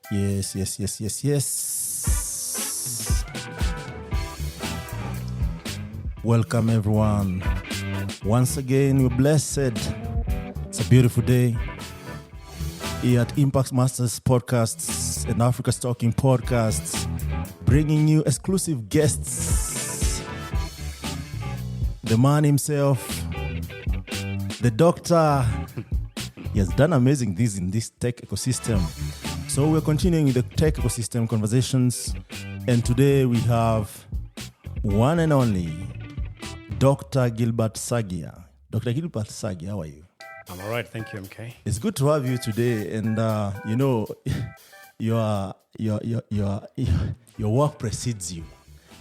Yes. Welcome, everyone. Once again, we're blessed. It's a beautiful day here at Impact Masters Podcasts and Africa's Talking Podcasts, bringing you exclusive guests. The man himself, the doctor. He has done amazing things in this tech ecosystem. So we're continuing with the tech ecosystem conversations. And today we have one and only Dr. Gilbert Saggia. Dr. Gilbert Saggia, how are you? I'm all right, thank you, MK. It's good to have you today. And, your work precedes you.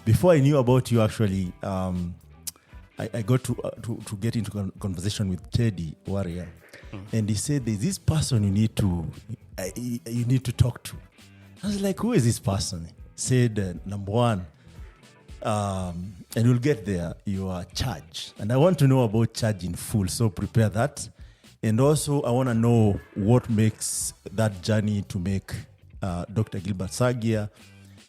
Before I knew about you, actually, I got to get into conversation with Teddy Warrior. And he said, there's this person you need to talk to. I was like, who is this person? He said, number one, and we'll get there, you are charge. And I want to know about charge in full, so prepare that. And also, I want to know what makes that journey to make Dr. Gilbert Saggia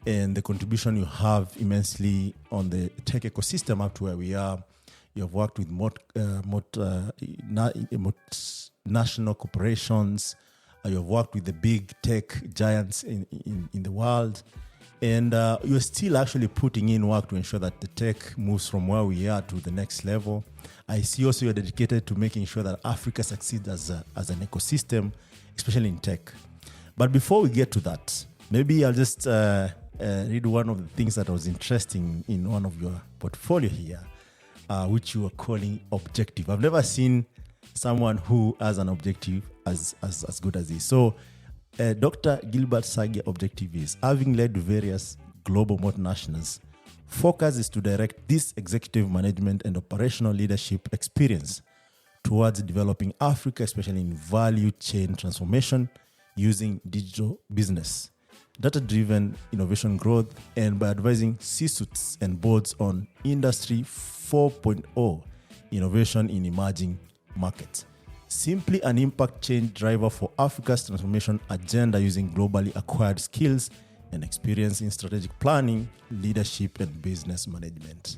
and the contribution you have immensely on the tech ecosystem up to where we are. You have worked with national corporations. You have worked with the big tech giants in the world. And you're still actually putting in work to ensure that the tech moves from where we are to the next level. I see also you're dedicated to making sure that Africa succeeds as an ecosystem, especially in tech. But before we get to that, maybe I'll just read one of the things that was interesting in one of your portfolio here, which you are calling objective. I've never seen someone who has an objective as good as this. So, Dr. Gilbert Saggia objective is, having led various global multinationals, focus is to direct this executive management and operational leadership experience towards developing Africa, especially in value chain transformation using digital business, data-driven innovation growth, and by advising C-suites and boards on Industry 4.0 innovation in emerging markets. Simply an impact change driver for Africa's transformation agenda using globally acquired skills and experience in strategic planning, leadership, and business management.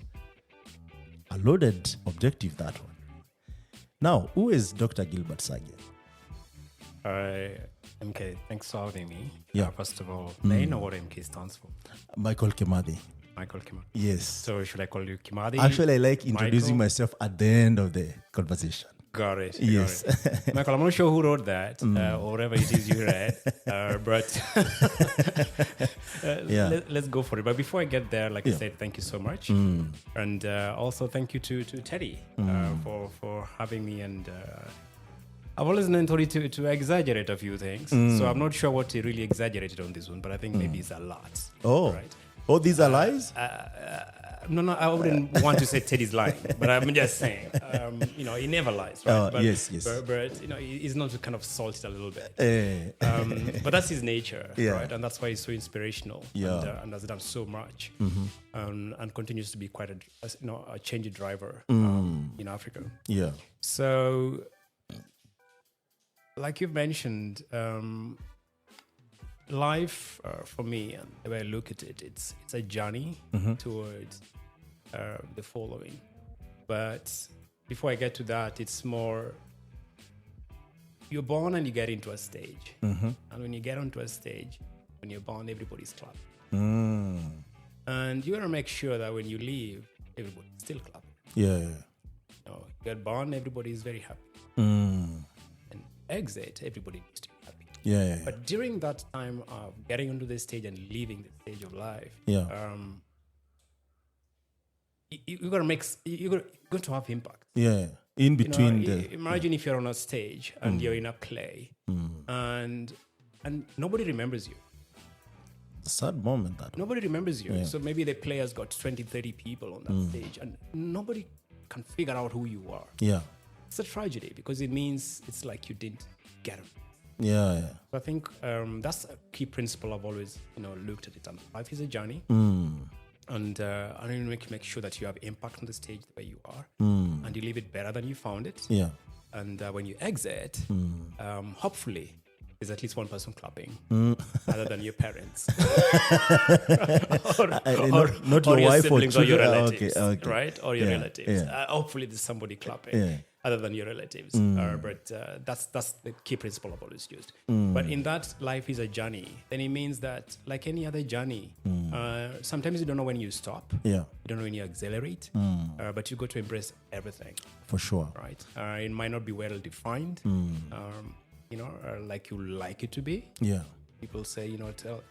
A loaded objective, that one. Now, who is Dr. Gilbert Saggia? MK, thanks for having me. Yeah. First of all, may I know what MK stands for? Michael Kemadi. Michael Kimadi. Yes. So should I call you Kimadi? Actually, I like introducing Michael? myself at the end of the conversation. Got it. Yes. Got it. Michael, I'm not sure who wrote that or whatever it is you read, but let's go for it. But before I get there, I said, thank you so much. And also thank you to Teddy for having me. And I've always known Teddy to exaggerate a few things. So I'm not sure what he really exaggerated on this one, but I think maybe it's a lot. Oh. Right. Oh, these are lies? No, I wouldn't want to say Teddy's lying, but I'm just saying, he never lies, right? But, yes. But he's not to kind of salt it a little bit. But that's his nature, Yeah. right? And that's why he's so inspirational, Yeah. and has done so much, and continues to be quite a change driver in Africa. Yeah. So, like you've mentioned, life for me, and the way I look at it, it's a journey towards the following. But before I get to that, it's more, you're born and you get into a stage. And when you get onto a stage, when you're born, everybody's clapping. And you want to make sure that when you leave, everybody's still clapping. Yeah. You get born, everybody's very happy. And exit, everybody needs to be happy. Yeah. But during that time of getting onto this stage and leaving the stage of life, you're going to have impact. Yeah. In between imagine if you're on a stage and you're in a play and nobody remembers you. Sad moment that. Nobody remembers you. Yeah. So maybe the player's got 20, 30 people on that stage and nobody can figure out who you are. Yeah. It's a tragedy because it means it's like you didn't get it. Yeah. So I think that's a key principle I've always, looked at it. And life is a journey, and I need to make sure that you have impact on the stage the way you are, and you leave it better than you found it. Yeah. and when you exit, hopefully there's at least one person clapping, other than your parents, not your wife or siblings or your children. relatives, Okay. right? Or your Yeah, relatives. yeah. Hopefully there's somebody clapping. Yeah. Other than your relatives, but that's the key principle I've always used. But in that, life is a journey. Then it means that, like any other journey, sometimes you don't know when you stop. Yeah, You don't know when you accelerate, but you got to embrace everything. for sure. Right? It might not be well defined, like you like it to be. Yeah. People say,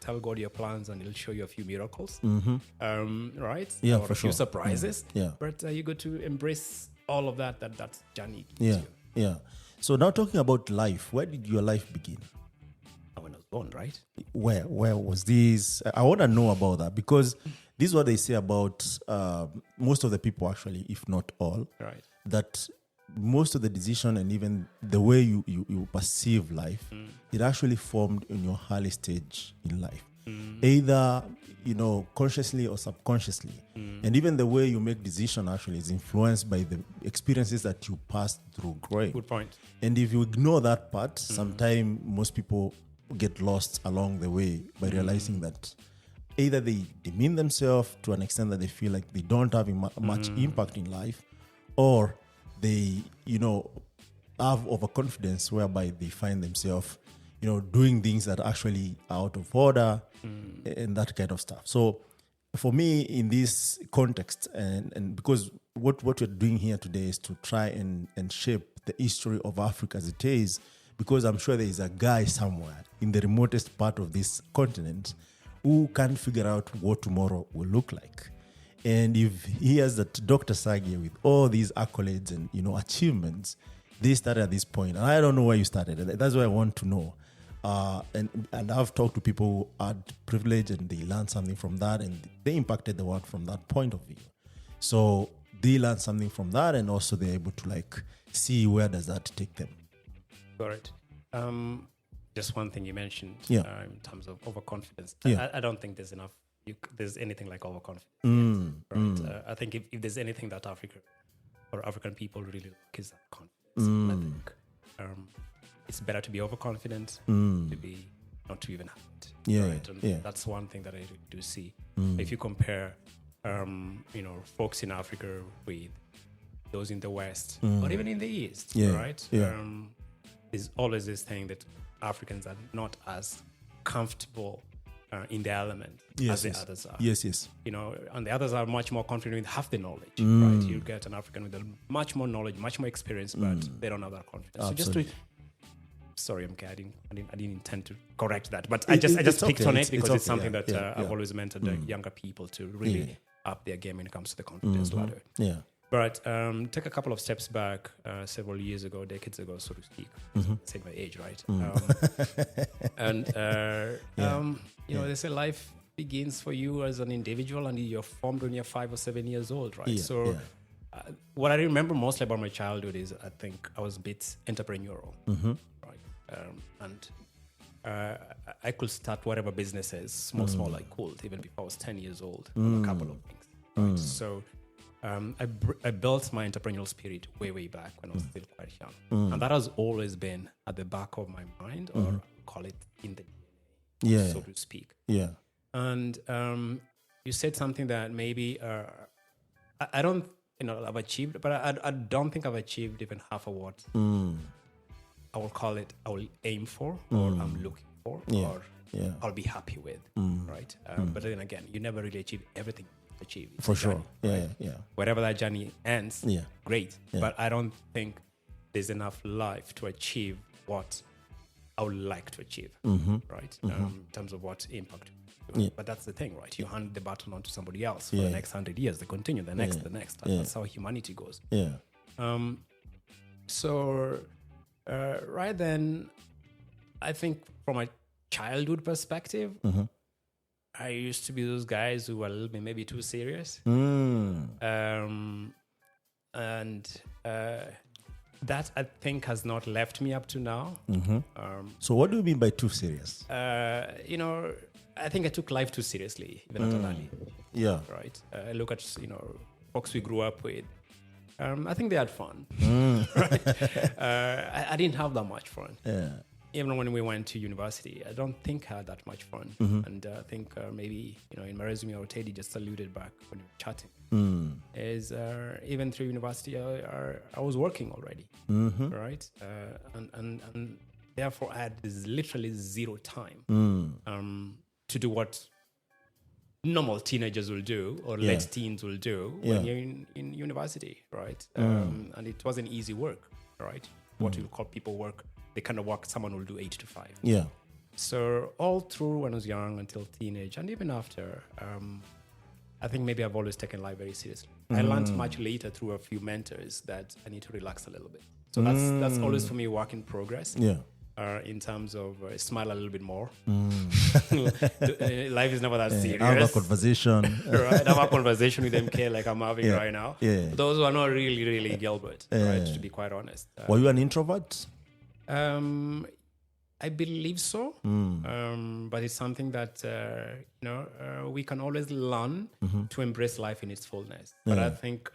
tell God your plans and He'll show you a few miracles. Right? Yeah, or for a few sure. surprises. Yeah. But you got to embrace all of that journey gives Yeah, you. yeah. So now talking about life, where did your life begin? When I was born, right? Where was this? I want to know about that, because this is what they say about most of the people, actually, if not all, Right. that most of the decision and even the way you perceive life, it actually formed in your early stage in life, either consciously or subconsciously, and even the way you make decision actually is influenced by the experiences that you passed through growing. Good point. And if you ignore that part, sometimes most people get lost along the way by realizing that either they demean themselves to an extent that they feel like they don't have much impact in life, or they, have overconfidence whereby they find themselves, doing things that actually are out of order and that kind of stuff. So for me, in this context, and because what we're doing here today is to try and shape the history of Africa as it is, because I'm sure there is a guy somewhere in the remotest part of this continent who can't figure out what tomorrow will look like. And if he hears that Dr. Sagia, with all these accolades and achievements, they started at this point, and I don't know where you started. That's what I want to know. And I've talked to people who had privilege and they learned something from that, and they impacted the world from that point of view. So they learned something from that, and also they're able to see where does that take them. Correct. Just one thing you mentioned Yeah. In terms of overconfidence. Yeah. I don't think there's enough. There's anything like overconfidence. Right? I think if there's anything that Africa or African people really like, is that confidence. I think it's better to be overconfident to be not to even have it. Yeah, right? And yeah. that's one thing that I do see. If you compare, folks in Africa with those in the West or even in the East, right? Yeah. There's always this thing that Africans are not as comfortable in the element as the others are. Yes. And the others are much more confident with half the knowledge, right? You get an African with much more knowledge, much more experience, but they don't have that confidence. Absolutely. So sorry, MK, I didn't intend to correct that, but I just picked on it because it's something that I've always mentored younger people to really up their game when it comes to the confidence ladder. Yeah. But take a couple of steps back, several years ago, decades ago, so to speak. Say my age, right? They say life begins for you as an individual, and you're formed when you're 5 or 7 years old, right? What I remember mostly about my childhood is I think I was a bit entrepreneurial, right? I could start whatever businesses, small, I could, even before I was 10 years old, on a couple of things. Right? So I built my entrepreneurial spirit way back when I was still quite young. And that has always been at the back of my mind, or call it in the DNA, so to speak. Yeah. And you said something that maybe I don't I've achieved, but I don't think I've achieved even half of what I will call it, I will aim for, or I'm looking for, or I'll be happy with, right? But then again, you never really achieve everything you achieve. For sure. Journey, Yeah. Wherever that journey ends, great. Yeah. But I don't think there's enough life to achieve what I would like to achieve, right? In terms of what impact. But that's the thing, right? You hand the baton on to somebody else for the next 100 years. They continue, the next. That's how humanity goes. Yeah. So right then, I think from a childhood perspective, I used to be those guys who were a little bit maybe too serious. That I think has not left me up to now. So what do you mean by too serious? I think I took life too seriously, even at an early age. Yeah. Right. I look at, folks we grew up with. I think they had fun. Right? I didn't have that much fun. Yeah. Even when we went to university, I don't think I had that much fun. And I think maybe, in my resume, or Teddy just alluded back when we were chatting, is even through university, I was working already, right? And therefore, I had literally zero time to do what normal teenagers will do or late teens will do when you're in university, right? And it wasn't easy work, right? What you call people work, the kind of work someone will do 8 to 5. Yeah. So all through when I was young until teenage and even after, I think maybe I've always taken life very seriously. I learned much later through a few mentors that I need to relax a little bit. So that's always for me a work in progress. Yeah. In terms of smile a little bit more. Life is never that serious. Have a conversation. Right? Have a conversation with MK like I'm having right now. Yeah. Those who are not really Gilbert, right? To be quite honest. Were you an introvert? I believe so. But it's something that, we can always learn to embrace life in its fullness. But I think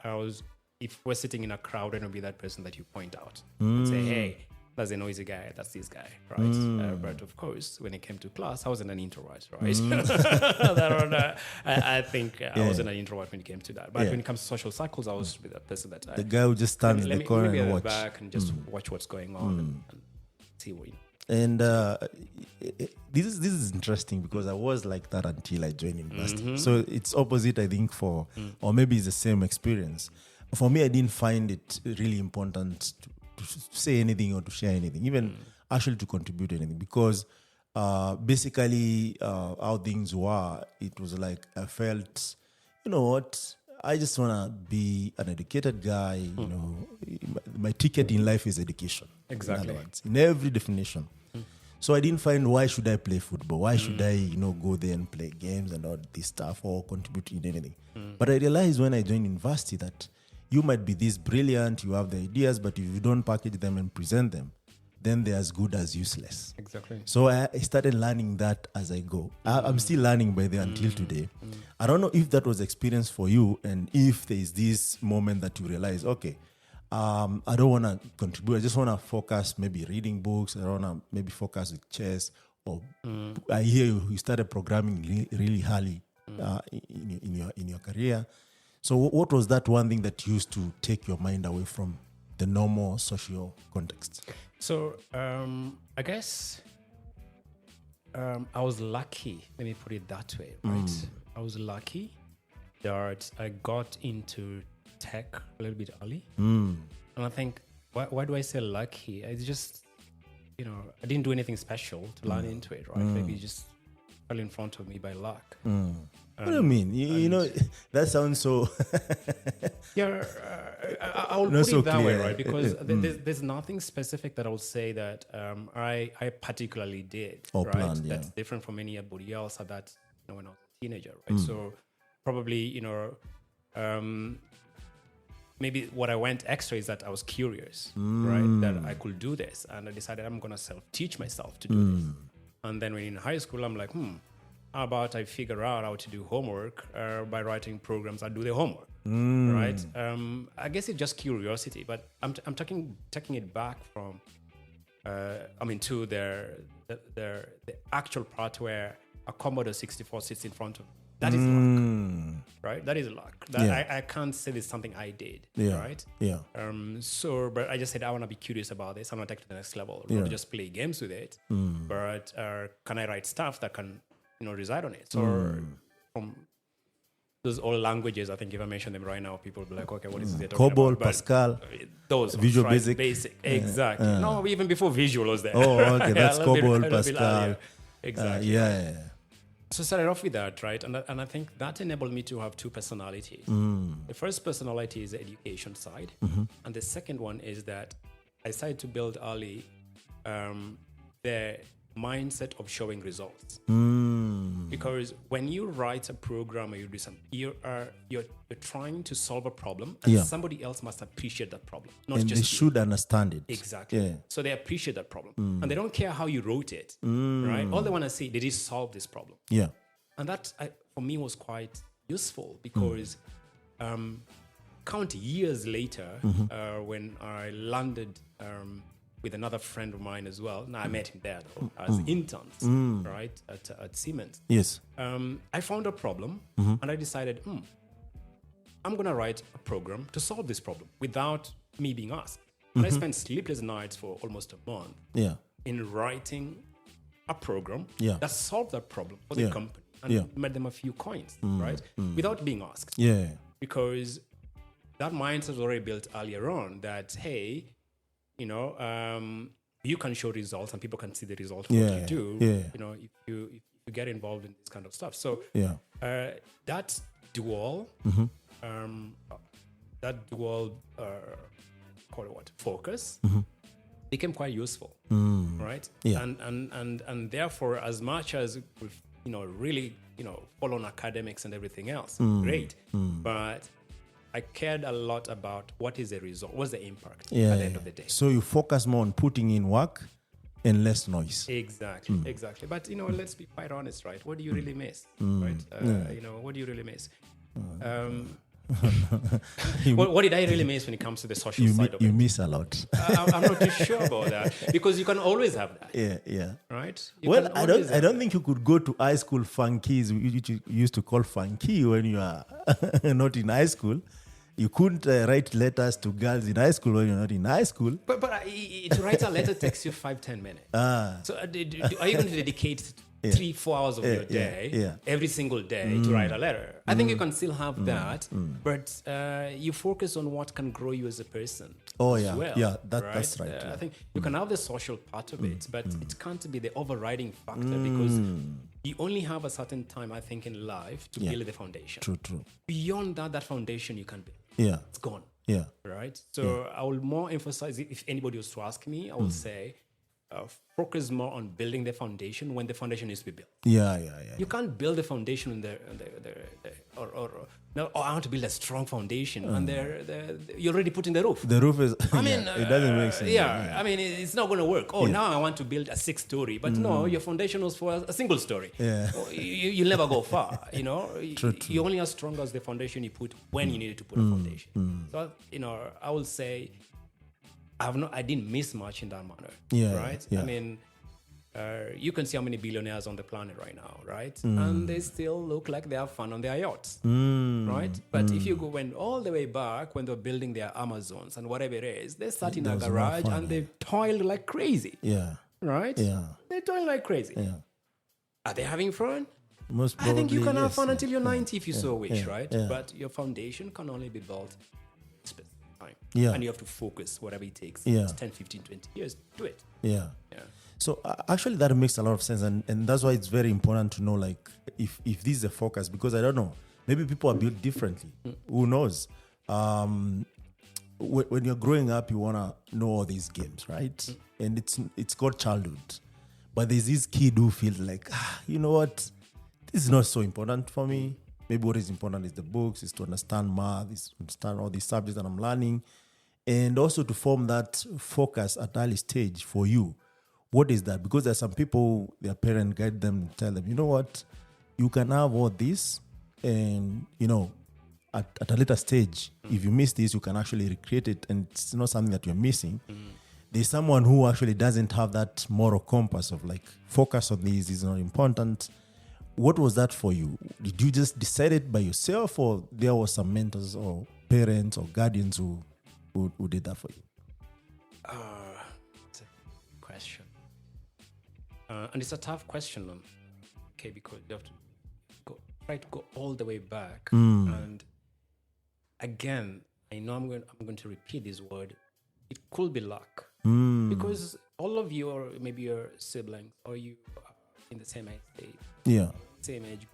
if we're sitting in a crowd, I don't be that person that you point out and say, hey, that's a noisy guy, that's this guy, right? But of course, when it came to class, I wasn't an introvert, right? I think I wasn't an introvert when it came to that. But when it comes to social circles, I was with that person that the guy who just stands in the corner and watch. Back and just watch what's going on and see what. And this is interesting because I was like that until I joined university. So it's opposite, I think, or maybe it's the same experience. For me, I didn't find it really important to say anything or to share anything, even actually to contribute anything, because basically how things were, it was like I felt, you know what, I just want to be an educated guy. You know, my ticket in life is education. Exactly. In other words, in every definition. So I didn't find why should I play football? Why should I, go there and play games and all this stuff or contribute in anything? But I realized when I joined university that you might be this brilliant, you have the ideas, but if you don't package them and present them, then they're as good as useless. Exactly. So I started learning that as I go. I'm still learning by there until today. I don't know if that was experience for you, and if there is this moment that you realize, okay, I don't want to contribute. I just want to focus, maybe reading books. I don't want to maybe focus with chess. Or I hear you started programming really early in your career. So what was that one thing that used to take your mind away from the normal social context? So I guess I was lucky. Let me put it that way, right? I was lucky that I got into tech a little bit early. And I think, why do I say lucky? It's just, I didn't do anything special to learn into it, right? Maybe it just fell in front of me by luck. What do you mean? You know, that sounds so... Yeah, I will put it that way, right? Because there's nothing specific that I would say that I particularly did, or right? planned, That's different from anybody else at that, when I was a teenager, right? So probably, maybe what I went extra is that I was curious, right? That I could do this. And I decided I'm going to self-teach myself to do this. And then when in high school, I'm like, how about I figure out how to do homework by writing programs that do the homework, right? I guess it's just curiosity, but I'm taking it back from, to the actual part where a Commodore 64 sits in front of. That is luck, right? That is luck. I can't say it's something I did, right? Yeah. But I just said I want to be curious about this. I want to take it to the next level. Not just play games with it, but can I write stuff that can, reside on it? So from those old languages, I think if I mention them right now, people will be like, okay, what is it? COBOL, Pascal, those Visual ones, right? Basic. Exactly. No, even before Visual was there. Oh, okay, that's COBOL, Pascal. Exactly. So I started off with that, right? And I think that enabled me to have two personalities. The first personality is the education side. And the second one is that I started to build early the mindset of showing results. Because when you write a program or you do something, you're trying to solve a problem, and somebody else must appreciate that problem. Not and just they should understand it. Exactly. Yeah. So they appreciate that problem. And they don't care how you wrote it, right? All they want to see, did he solve this problem? Yeah. And that, for me, was quite useful because count years later when I landed with another friend of mine as well. Now I met him there though, as interns, right, at Siemens. Yes. I found a problem and I decided, I'm going to write a program to solve this problem without me being asked. And I spent sleepless nights for almost a month in writing a program that solved that problem for the company and made them a few coins, right? Without being asked. Yeah. Because that mindset was already built earlier on that, hey, you know, you can show results and people can see the results of what you do, you know, if you get involved in this kind of stuff. So that dual, call it what, focus, became quite useful, right? Yeah. And therefore, as much as we've, you know, really, you know, follow on academics and everything else, great. But I cared a lot about what is the result, what's the impact at the end of the day. So you focus more on putting in work and less noise. Exactly. But, you know, let's be quite honest, right? What do you really miss, right? You know, what do you really miss? What did I really miss when it comes to the social side of it? You miss a lot. I'm not too sure about that because you can always have that. Yeah. Right? Well, I don't think you could go to high school funkies, which you used to call funky when you are not in high school. You couldn't write letters to girls in high school when you're not in high school. But to write a letter takes you 5-10 minutes. So are you going to dedicate 3-4 hours of your day every single day to write a letter? I think you can still have that, but you focus on what can grow you as a person. That's right. I think you can have the social part of it, but it can't be the overriding factor because you only have a certain time, I think, in life to build the foundation. True. Beyond that foundation you can build. It's gone. Right? So I will more emphasize, if anybody was to ask me, I would say, focus more on building the foundation when the foundation needs to be built. You can't build the foundation I want to build a strong foundation and you're already putting the roof. The roof is, it doesn't make sense. I mean, it's not going to work. Now I want to build a 6-story, but no, your foundation was for a single story. You'll never go far, you know. True. You're only as strong as the foundation you put when you needed to put a foundation. So, you know, I will say, I didn't miss much in that manner, right? I mean, you can see how many billionaires on the planet right now, right? And they still look like they have fun on their yachts, right? But if you went all the way back when they're building their Amazons and whatever it is, they sat in a garage and they toiled like crazy, right? They toiled like crazy. Are they having fun? Most probably, I think you can have fun until you're 90 if you so wish, right? But your foundation can only be built time. And you have to focus whatever it takes. It's 10, 15, 20 years to do it. So actually that makes a lot of sense, and that's why it's very important to know, like, if this is a focus, because I don't know, maybe people are built differently. Who knows? When you're growing up, you want to know all these games, right? And it's called childhood. But there's this kid who feels like, you know what? This is not so important for me. Maybe what is important is the books, is to understand math, is to understand all these subjects that I'm learning, and also to form that focus at early stage for you. What is that? Because there's some people, their parents guide them, tell them, you know what, you can have all this, and, you know, at a later stage, if you miss this, you can actually recreate it, and it's not something that you're missing. There's someone who actually doesn't have that moral compass of, like, focus on this is not important. What was that for you? Did you just decide it by yourself, or there were some mentors or parents or guardians who did that for you? It's a question. And it's a tough question, okay, because you have to try to go all the way back. And again, I know I'm going to repeat this word. It could be luck. Because all of you, or maybe your siblings, or you are in the same age. Same age.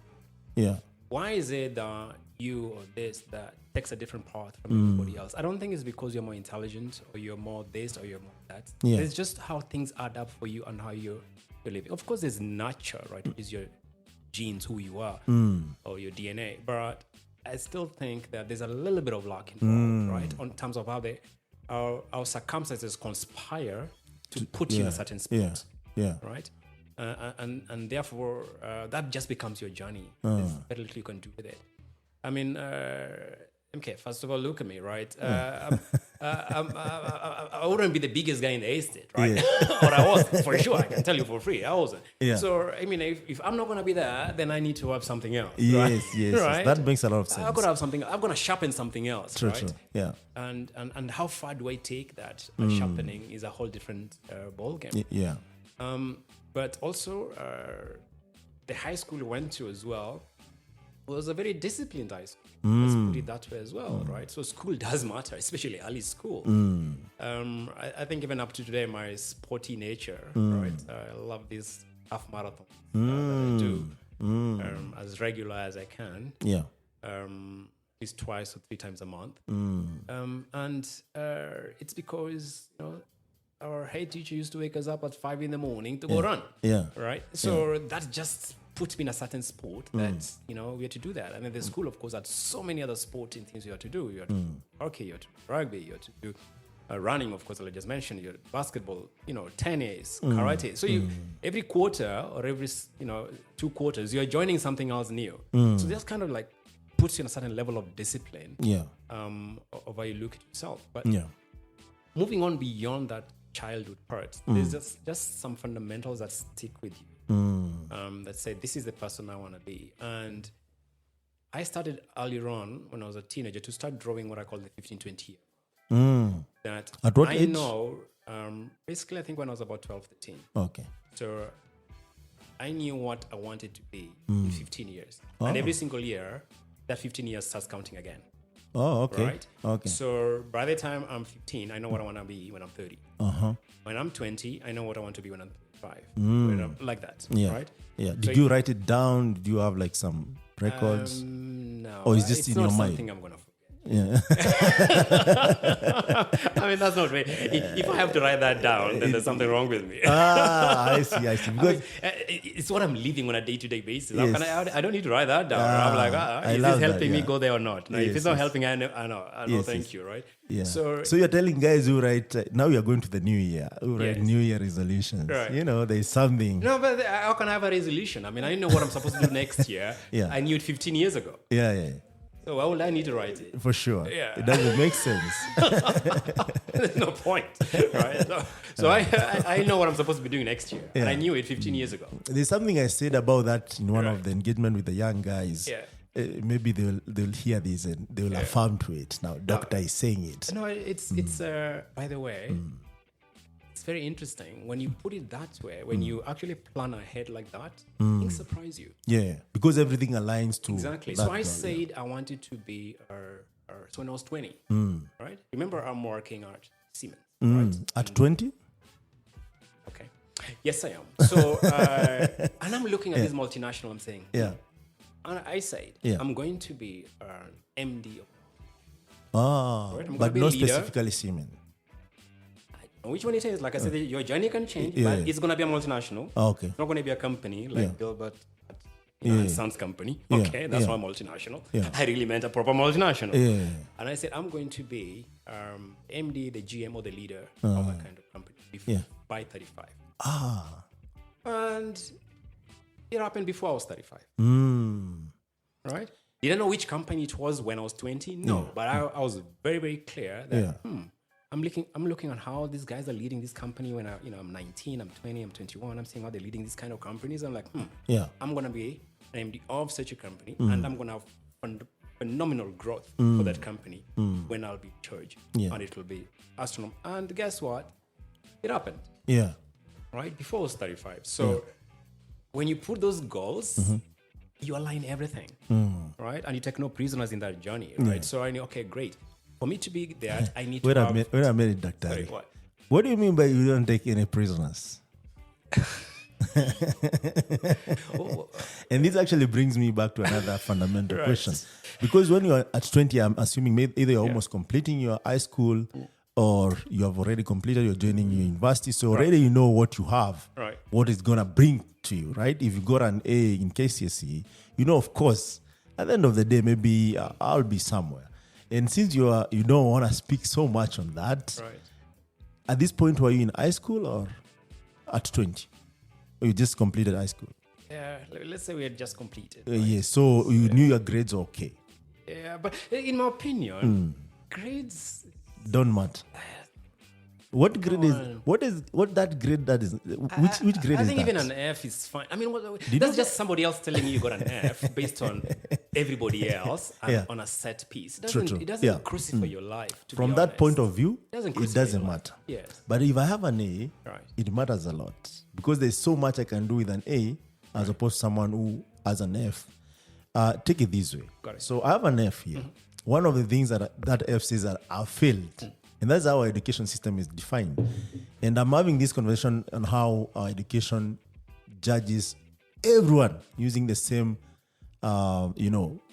Why is it that you or this that takes a different path from everybody else? I don't think it's because you're more intelligent or you're more this or you're more that. It's just how things add up for you and how you're living. Of course, there's nature, right? Which is your genes, who you are, or your DNA. But I still think that there's a little bit of luck involved, right? On terms of how our circumstances conspire to put you in a certain spot, right? And therefore, that just becomes your journey. There's very little you can do with it. I mean, Okay, first of all, look at me, right? I wouldn't be the biggest guy in the estate, right? Or I was, for sure. I can tell you for free, I wasn't. Yeah. So, I mean, if I'm not going to be there, then I need to have something else. Yes, right? yes, right? that makes a lot of sense. I've got to have something. I'm going to sharpen something else, True, right? true. Yeah. And how far do I take that? Sharpening is a whole different ball game. Yeah. But also, the high school we went to as well was a very disciplined high school. Let's put it that way as well, right? So school does matter, especially early school. I think even up to today, my sporty nature, right? I love these half marathons that I do as regular as I can. Yeah. At least twice or 3 times a month. And it's because, our head teacher used to wake us up at 5 a.m. to go run. Yeah. Right? So that just put me in a certain sport that, we had to do that. And then the school, of course, had so many other sporting things you had to do. You had to do hockey, you had to do rugby, you had to do running, of course, I just mentioned, you had basketball, tennis, karate. So you every quarter or every, 2 quarters, you're joining something else new. So that's kind of like puts you in a certain level of discipline of how you look at yourself. But moving on beyond that childhood part, there's just some fundamentals that stick with you. That say, this is the person I want to be. And I started earlier on when I was a teenager to start drawing what I call the 15-20 year. That at what I age? know, basically I think when I was about 12, 13. Okay. So I knew what I wanted to be in 15 years. And every single year, that 15 years starts counting again. Oh, okay. Right? Okay. So by the time I'm 15, I know what I want to be when I'm 30. When I'm 20, I know what I want to be when I'm 35. Like that. Yeah. Right? Yeah. Did you write it down? Did you have like some records? No. Or is just in your mind? It's not something I'm going to forget. Yeah. I mean, that's not me. If I have to write that down, then there's something wrong with me. I see. Because it's what I'm living on a day-to-day basis. Yes. I don't need to write that down. I'm like, is this helping me go there or not? No, if it's not helping, I know. Thank you, right? Yeah. So you're telling guys who write, now you're going to the new year, who write New Year resolutions. Right. There's something. No, but how can I have a resolution? I mean, I know what I'm supposed to do next year. I knew it 15 years ago. Yeah. So why would I need to write it? For sure. Yeah. It doesn't make sense. There's no point, right? So I know what I'm supposed to be doing next year. And I knew it 15 years ago. There's something I said about that in one of the engagement with the young guys. Yeah. Maybe they'll hear this and they will affirm to it. Now, doctor is saying it. No, it's by the way, it's very interesting when you put it that way. When you actually plan ahead like that, things surprise you. Yeah, because everything aligns to exactly. So I said I wanted to be. So when I was 20, right? Remember, I'm working at Siemens. Right? At 20? Okay. Yes, I am. So and I'm looking at this multinational. I'm saying, yeah. And I said, I'm going to be an MD. Right? But not specifically Siemens. Which one it is? Like I said, your journey can change, but it's going to be a multinational. Okay. It's not going to be a company like Gilbert Sons company. Okay, that's why multinational. I really meant a proper multinational. And I said, I'm going to be MD, the GM, or the leader of a kind of company by 35. And it happened before I was 35. Right? Did I know which company it was when I was 20? No. But I was very, very clear that I'm looking at how these guys are leading this company when I'm 19, I'm 20, I'm 21. I'm seeing how they're leading these kind of companies. I'm like, I'm going to be an MD of such a company, and I'm going to have phenomenal growth for that company when I'll be in charge. And it will be astronomical. And guess what? It happened. Yeah. Right? Before I was 35. So when you put those goals, you align everything. Right? And you take no prisoners in that journey. Right? So I knew, okay, great. For me to be there, I need to have... Wait a minute, Doctor. Sorry, what? What do you mean by you don't take any prisoners? And this actually brings me back to another fundamental question. Because when you're at 20, I'm assuming either you're almost completing your high school or you have already completed, you're joining your university. So already you know what you have, what it's going to bring to you, right? If you got an A in KCSE, you know, of course, at the end of the day, maybe I'll be somewhere. And since you don't want to speak so much on that, at this point, were you in high school or at 20? Or you just completed high school? Yeah, let's say we had just completed. Yes, so you knew your grades were okay. Yeah, but in my opinion, grades Don't matter. What grade what that grade that is? Which grade I is think that? even an F is fine. I mean, you that's know just somebody else telling you got an F based on everybody else and Yeah. on a set piece. True. It doesn't Yeah. crucify your life. To From be that honest. point of view, Doesn't it crucify doesn't your life. matter. Yes. But if I have an A, Right. it matters a lot because there's so much I can do with an A as opposed to someone who has an F. Take it this way. Got it. So I have an F here. One of the things that F says that I failed. And that's how our education system is defined. And I'm having this conversation on how our education judges everyone using the same,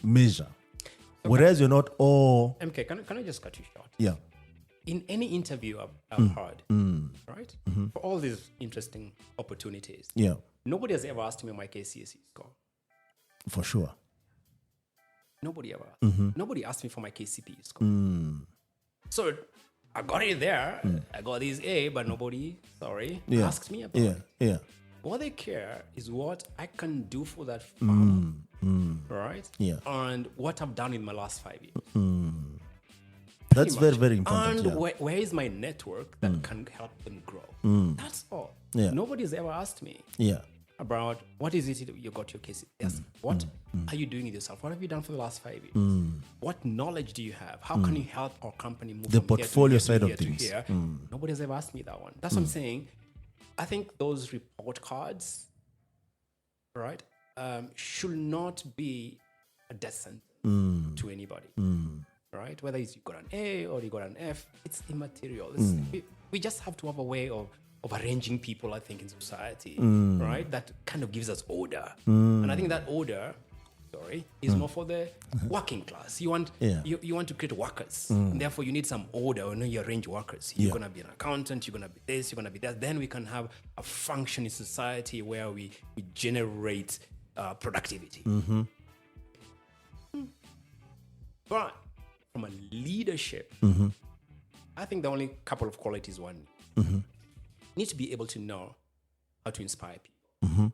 measure. Whereas you're not all, MK, can I just cut you short? yeah. In any interview I've heard, right? For all these interesting opportunities, Yeah, nobody has ever asked me my KCSE score. for sure. Nobody ever asked. Nobody asked me for my KCPE score. So I got it there. I got this A, but nobody, asked me about it. Yeah. What they care is what I can do for that farmer, right? Yeah. And what I've done in my last 5 years. That's Pretty very, much. very important. And Yeah. where is my network that can help them grow? That's all. Yeah. Nobody's ever asked me Yeah. about what is it you got your case. Yes. What are you doing with yourself? What have you done for the last 5 years? What knowledge do you have? How can you help our company move The from portfolio here to side here of to things. here? Nobody has ever asked me that one. That's what I'm saying. I think those report cards, right, should not be a death sentence to anybody. Right? Whether it's you got an A or you got an F, it's immaterial. We just have to have a way of arranging people, I think, in society, right? That kind of gives us order. And I think that order, is more for the working class. You want you want to create workers. And therefore, you need some order when you arrange workers. You're going to be an accountant, you're going to be this, you're going to be that. Then we can have a functioning society where we generate productivity. But from a leadership, I think the only couple of qualities one need to be able to know how to inspire people,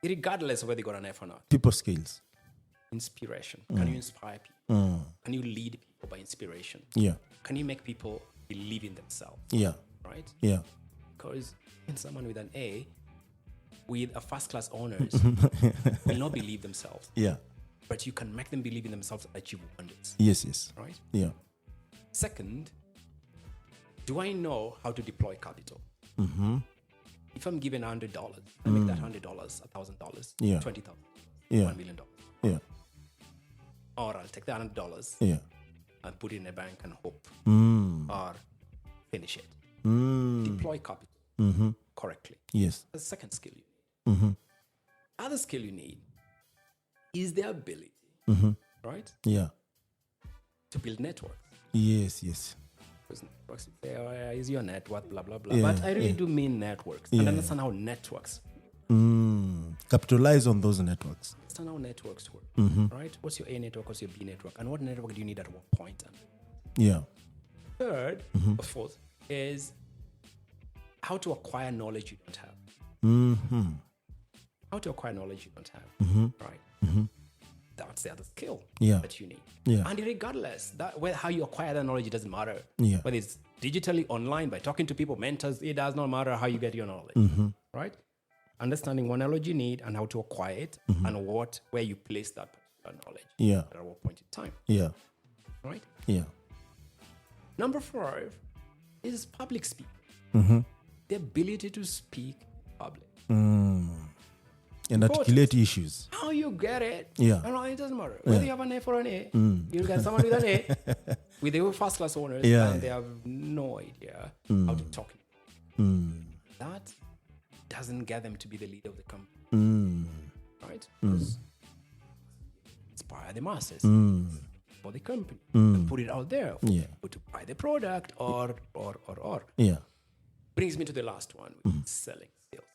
regardless of whether you got an F or not. People skills. Inspiration. Can you inspire people? Can you lead people by inspiration? Yeah. Can you make people believe in themselves? Yeah. Right? Yeah. Because someone with an A, with a first-class honors, will not believe themselves. Yeah. But you can make them believe in themselves and achieve wonders. Yes. Right? Yeah. Second, do I know how to deploy capital? If I'm given $100, I make that $100, $1,000, Yeah. $20,000, Yeah. $1 million. Yeah. Or I'll take the $100 Yeah. and put it in a bank and hope, or finish it. Mm. Deploy capital correctly. Yes. That's the second skill you need. Other skill you need is the ability, right, Yeah. to build networks. Yes. Because networks, you say, is your network, blah, blah, blah. Yeah, But I really do mean networks. And understand how networks, Capitalize on those networks. understand how networks work, right? What's your A network, what's your B network, and what network do you need at what point? Yeah. Third, or fourth, is how to acquire knowledge you don't have. How to acquire knowledge you don't have, right? That's the other skill that you need. Yeah. And regardless, how you acquire that knowledge, it doesn't matter. Yeah. Whether it's digitally, online, by talking to people, mentors, it does not matter how you get your knowledge, right? Understanding what knowledge you need and how to acquire it and where you place that particular knowledge at what point in time, Yeah. right? Yeah. Number 5 is public speaking. The ability to speak public. And articulate issues. How you get it, Yeah. It doesn't matter. Whether you have an F or an A, you get someone with an A, with their first class honors, and they have no idea how to talk. That doesn't get them to be the leader of the company. Right? Because inspire the masses for the company and put it out there for people to buy the product or. Yeah. Brings me to the last one, which is selling skills.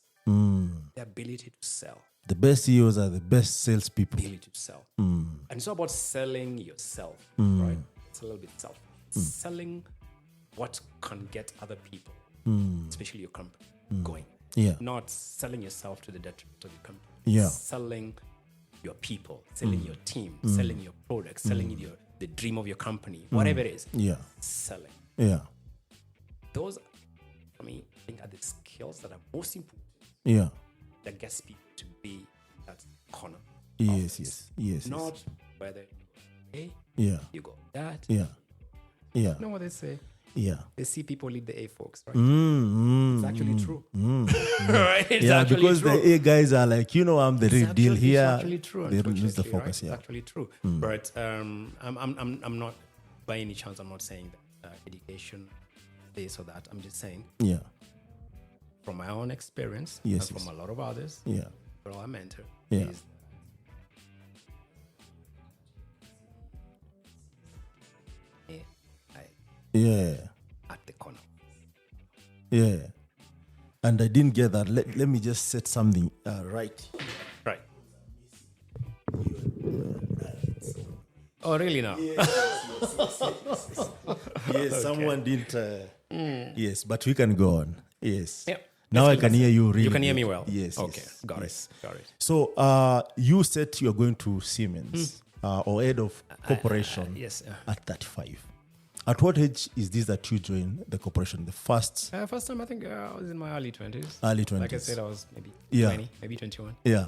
The ability to sell. The best CEOs are the best salespeople. Ability to sell. And it's not about selling yourself, right? It's a little bit selfish. Selling what can get other people, especially your company, going. Yeah. Not selling yourself to the detriment of your company. Yeah. Selling your people, selling your team, selling your product, selling the dream of your company, whatever it is. Yeah. Selling. Yeah. Those, for me, I think are the skills that are most important. Yeah. That gets people to be that corner. Yes. Not whether you go A, Yeah. you go that. Yeah. Yeah. You know what they say? Yeah. They see people leave the A folks, right? It's It's actually true. Right? It's yeah, actually because true. the A guys are like, I'm the real deal here. It's actually true. They lose the unfortunately, focus. right? Yeah. It's actually true. But I'm not, by any chance, I'm not saying that education, this or that. I'm just saying, Yeah. from my own experience, Yes, and from a lot of others, Yeah. people I mentor, Yeah. is Yeah. at the corner. Yeah. And I didn't get that. Let me just set something right. Right. Oh, really now? Yes, someone didn't. Yes, but we can go on. Yes. Yep. Now I can hear you really. You can hear good. me well? Yes. Okay. yes, Got yes. it. Got it. So you said you're going to Siemens or head of corporation Yes. at 35. At what age is this that you joined the corporation? The first First time, I think I was in my early 20s. early 20s. Like I said, I was maybe Yeah. 20, maybe 21. Yeah.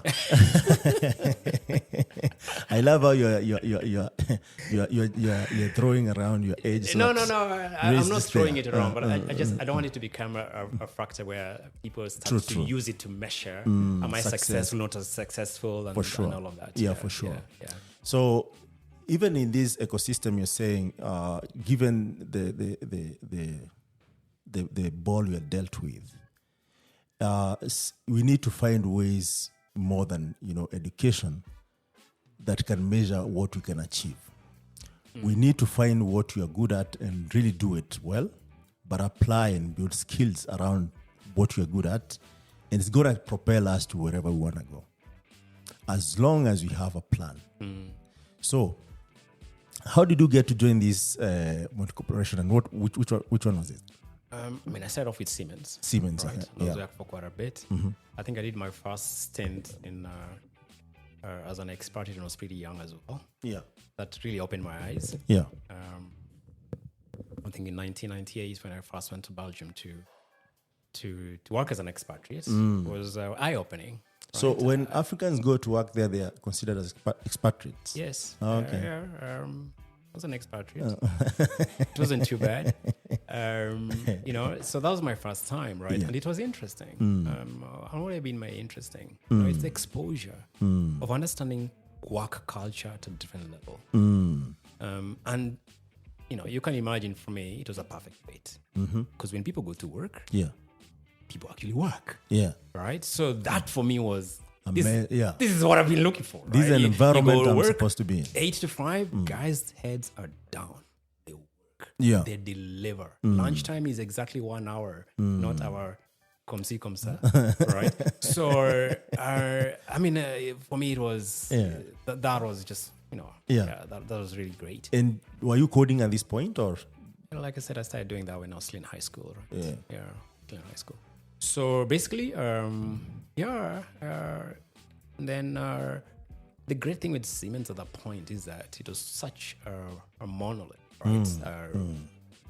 I love how you're throwing around your age. so No. that I'm raise not this throwing fair. it around, but I don't want it to become a factor where people start to True. use it to measure am I success. successful, not as successful, and, For sure. and all of that. Yeah, for sure. Yeah. So even in this ecosystem, you're saying, given the ball you're dealt with, we need to find ways more than education that can measure what we can achieve. We need to find what you are good at and really do it well, but apply and build skills around what you're good at, and it's going to propel us to wherever we want to go, as long as we have a plan. So, how did you get to join this corporation, and which one was it? I started off with Siemens. Siemens, Right. okay. I was Yeah. there for quite a bit. I think I did my first stint in as an expert. It was pretty young as well. Yeah. That really opened my eyes. Yeah. I think in 1998 when I first went to Belgium to work as an expatriate was eye-opening. So when Africans go to work there, they are considered as expatriates. Yes. Oh, okay. I was an expatriate. It wasn't too bad. So that was my first time, right? Yeah. And it was interesting. And what have been my interesting? It's the exposure of understanding work culture at a different level. And you can imagine for me, it was a perfect fit. Because when people go to work, Yeah. people actually work. Yeah. Right? So that for me was this This is what I've been looking for. is right? an You environment go to I'm work, supposed to be in. 8 to 5, guys' heads are down. They work. Yeah. They deliver. Lunchtime is exactly 1 hour, not our comme ci, comme ça. Right? So, for me, it was, that was just, that was really great. And were you coding at this point, or? Like I said, I started doing that when I was still in high school. Right? Yeah. Still in high school. So basically, then the great thing with Siemens at that point is that it was such a monolith, right?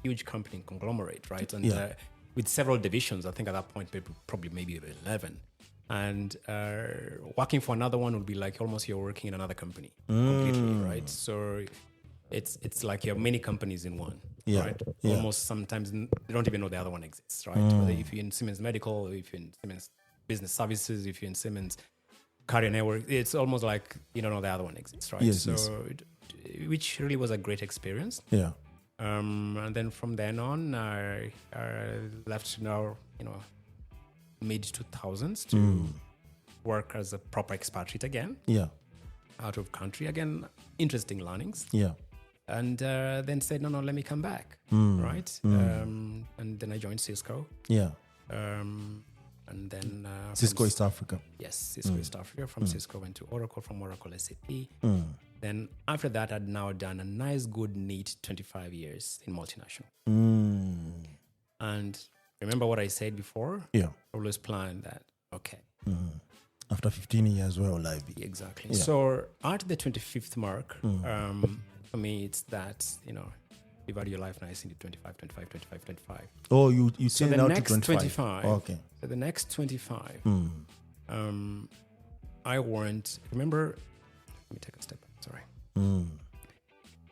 Huge company conglomerate, right? And with several divisions, I think at that point, probably maybe 11. And working for another one would be like almost you're working in another company completely, right? So it's like you have many companies in one, right? Yeah. Almost sometimes you don't even know the other one exists, right? Whether if you're in Siemens Medical, or if you're in Siemens Business Services, if you're in Siemens Carrier Network, it's almost like you don't know the other one exists, right? Yes, so, yes. Which really was a great experience. Yeah. And then from then on, I left mid 2000s to work as a proper expatriate again. Yeah. Out of country again. Interesting learnings. Yeah. And then said, no, let me come back, right? And then I joined Cisco. Yeah. And then Cisco East Africa. Yes, Cisco East Africa. From Cisco went to Oracle, from Oracle SAP. Then after that, I'd now done a nice, good, neat 25 years in multinational. And remember what I said before? Yeah. Always plan that, okay, After 15 years, where will I be? Exactly. Yeah. So at the 25th mark, for me, it's that, divide your life nicely into 25, 25, 25, 25. Oh, you So change the now to next 25. 25. Okay. So the next 25, I want, remember, let me take a step back, sorry.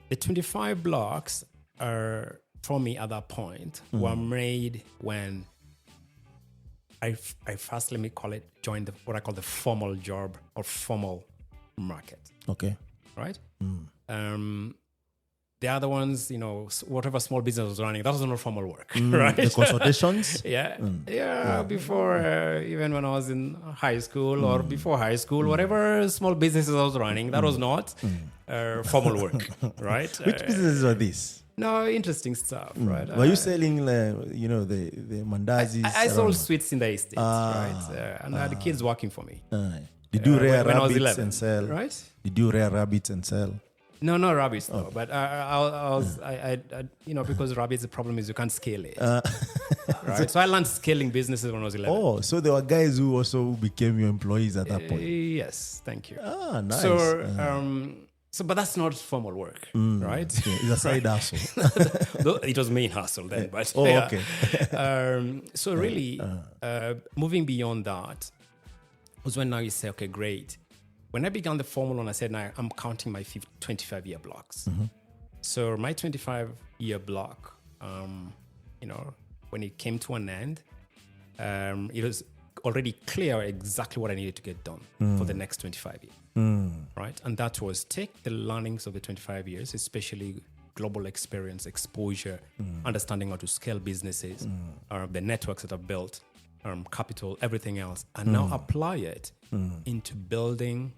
The 25 blocks are, for me at that point, were made when I first, let me call it, joined what I call the formal job or formal market. Okay. Right? The other ones, whatever small business was running, that was not formal work, right? The consultations? Yeah. Before, even when I was in high school or before high school, whatever small businesses I was running, that was not formal work, right? Which businesses are these? No, interesting stuff, right? Were you selling, the mandazis? I sold sweets in the estate, right? And I had kids working for me. Did you rear when I was rabbits 11, and sell? right? Did you rear rabbits and sell? No, not rabbits, no. But I was, because rabbits, the problem is you can't scale it. Right? So I learned scaling businesses when I was 11. Oh, so there were guys who also became your employees at that point. Yes, thank you. Ah, nice. So, but that's not formal work, right? Yeah, it's a side hustle. Though it was main hustle then, but okay. So really, moving beyond that was when now you say, okay, great. When I began the formal one, I said, now I'm counting my 25-year blocks. So my 25-year block, when it came to an end, it was already clear exactly what I needed to get done for the next 25 years. Right? And that was take the learnings of the 25 years, especially global experience, exposure, understanding how to scale businesses, the networks that I've built, capital, everything else, and now apply it into building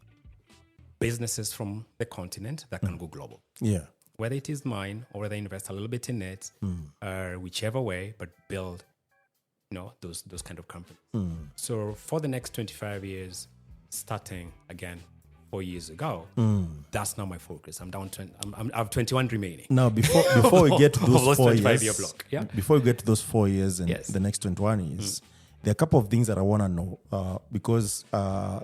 businesses from the continent that can go global. Yeah. Whether it is mine or whether I invest a little bit in it, whichever way, but build, those kind of companies. So for the next 25 years, starting again 4 years ago, that's now my focus. I'm down to, I have 21 remaining. Now, before we get to those 4 years, year block, yeah. Before we get to those 4 years and the next 21 years, there are a couple of things that I want to know because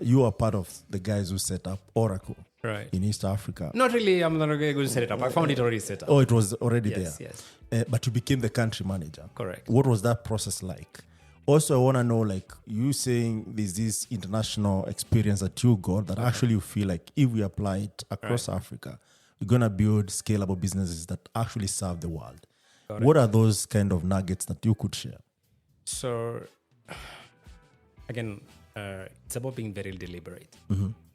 you are part of the guys who set up Oracle in East Africa. Not really. I'm not going to set it up. I found it already set up. Oh, it was already there. Yes. But you became the country manager. Correct. What was that process like? Also, I want to know, you saying there's this international experience that you got that actually you feel like if we apply it across Africa, we're going to build scalable businesses that actually serve the world. What are those kind of nuggets that you could share? So, again, it's about being very deliberate.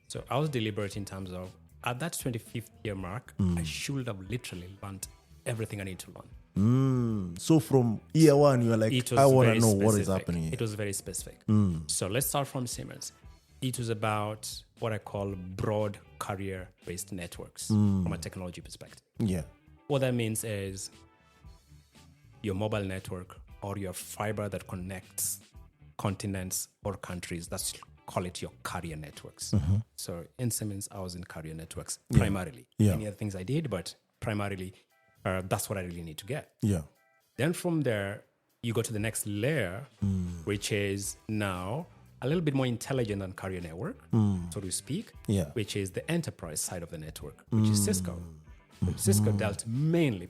So I was deliberate in terms of, at that 25th year mark, I should have literally learned everything I need to learn. So from year one, you were like, I want to know what is happening here. It was very specific. So let's start from Siemens. It was about what I call broad career-based networks from a technology perspective. Yeah. What that means is your mobile network or your fiber that connects continents or countries, that's call it your carrier networks. So in Siemens, I was in carrier networks primarily. Many other things I did, but primarily that's what I really need to get. Then from there, you go to the next layer, which is now a little bit more intelligent than carrier network, so to speak, which is the enterprise side of the network, which is Cisco. Cisco dealt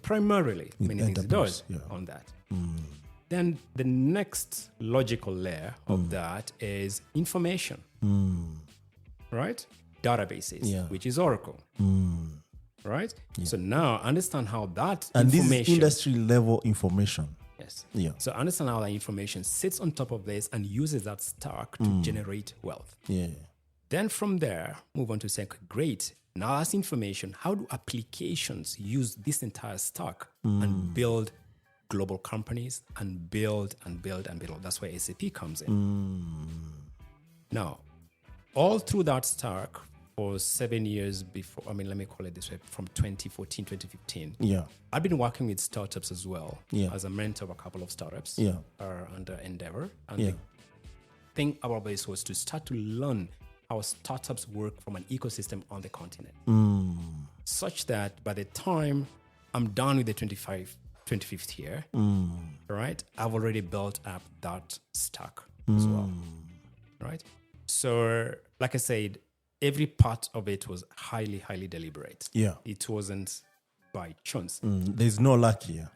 primarily, many things it does on that. Then the next logical layer of that is information, right? Databases, which is Oracle, right? So now understand how that and information... this is industry level information. Yes. So understand how that information sits on top of this and uses that stack to generate wealth. Then from there, move on to say, great, now that's information. How do applications use this entire stack and build global companies and build and build and build? That's where SAP comes in. Now, all through that stack for 7 years before, let me call it this way, from 2014, 2015. I've been working with startups as well as a mentor of a couple of startups under Endeavor. And the thing about this was to start to learn how startups work from an ecosystem on the continent. Such that by the time I'm done with the 25th year, right, I've already built up that stack as well, right? So, like I said, every part of it was highly, highly deliberate. Yeah. It wasn't by chance. There's no luck here.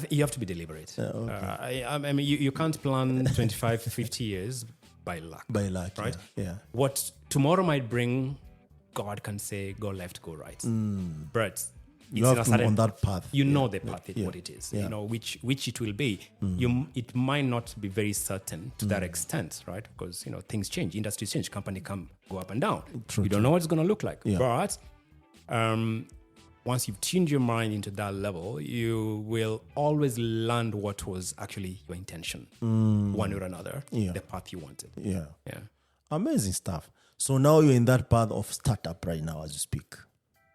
You have to be deliberate. Okay. I mean, you can't plan 25, 50 years by luck. By luck, right? Yeah. What tomorrow might bring, God can say, go left, go right. But You have to on that path. You know the path, what it is. Yeah. You know which it will be. It might not be very certain to that extent, right? Because things change, industries change, company can go up and down. True, you don't know what it's going to look like. Yeah. But once you've tuned your mind into that level, you will always land what was actually your intention, one way or another, the path you wanted. Yeah. Yeah. Amazing stuff. So now you're in that path of startup right now as you speak.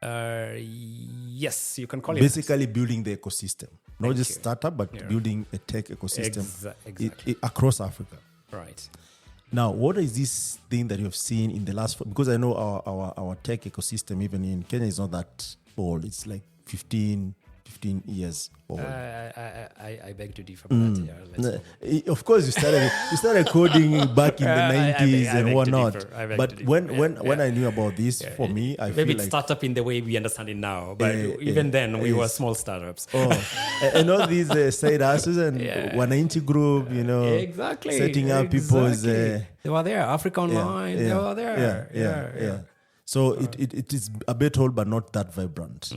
Yes, you can call it basically building the ecosystem, not just startup, but building a tech ecosystem exactly. Across Africa. Right. Now, what is this thing that you have seen in the last? Because I know our tech ecosystem, even in Kenya, is not that old. It's like 15 years old. I beg to differ, but of course, you started coding back in the 90s and whatnot. But when I knew about this, for me, I maybe feel it's like startup in the way we understand it now. But even then, we were small startups. And all these side hustles and Wananchi group, exactly setting up people's. They were there. Africa Online. They were there. Yeah. So it is a bit old, but not that vibrant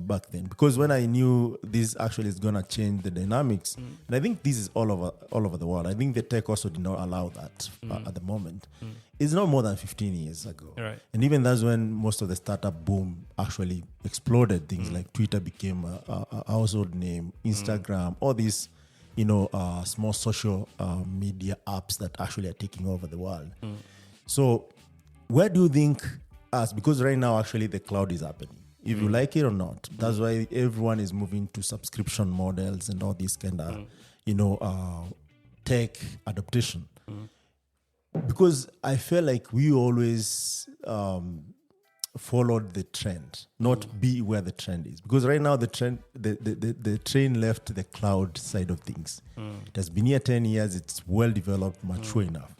back then. Because when I knew this actually is going to change the dynamics, and I think this is all over the world. I think the tech also did not allow that at the moment. It's not more than 15 years ago. Right. And even that's when most of the startup boom actually exploded. Things like Twitter became a household name, Instagram, all these, small social media apps that actually are taking over the world. So where do you think because right now actually the cloud is happening, if you like it or not. That's why everyone is moving to subscription models and all this kind of tech adaptation, because I feel like we always followed the trend, not be where the trend is, because right now the trend the train left the cloud side of things. It has been here 10 years. It's well developed, mature enough.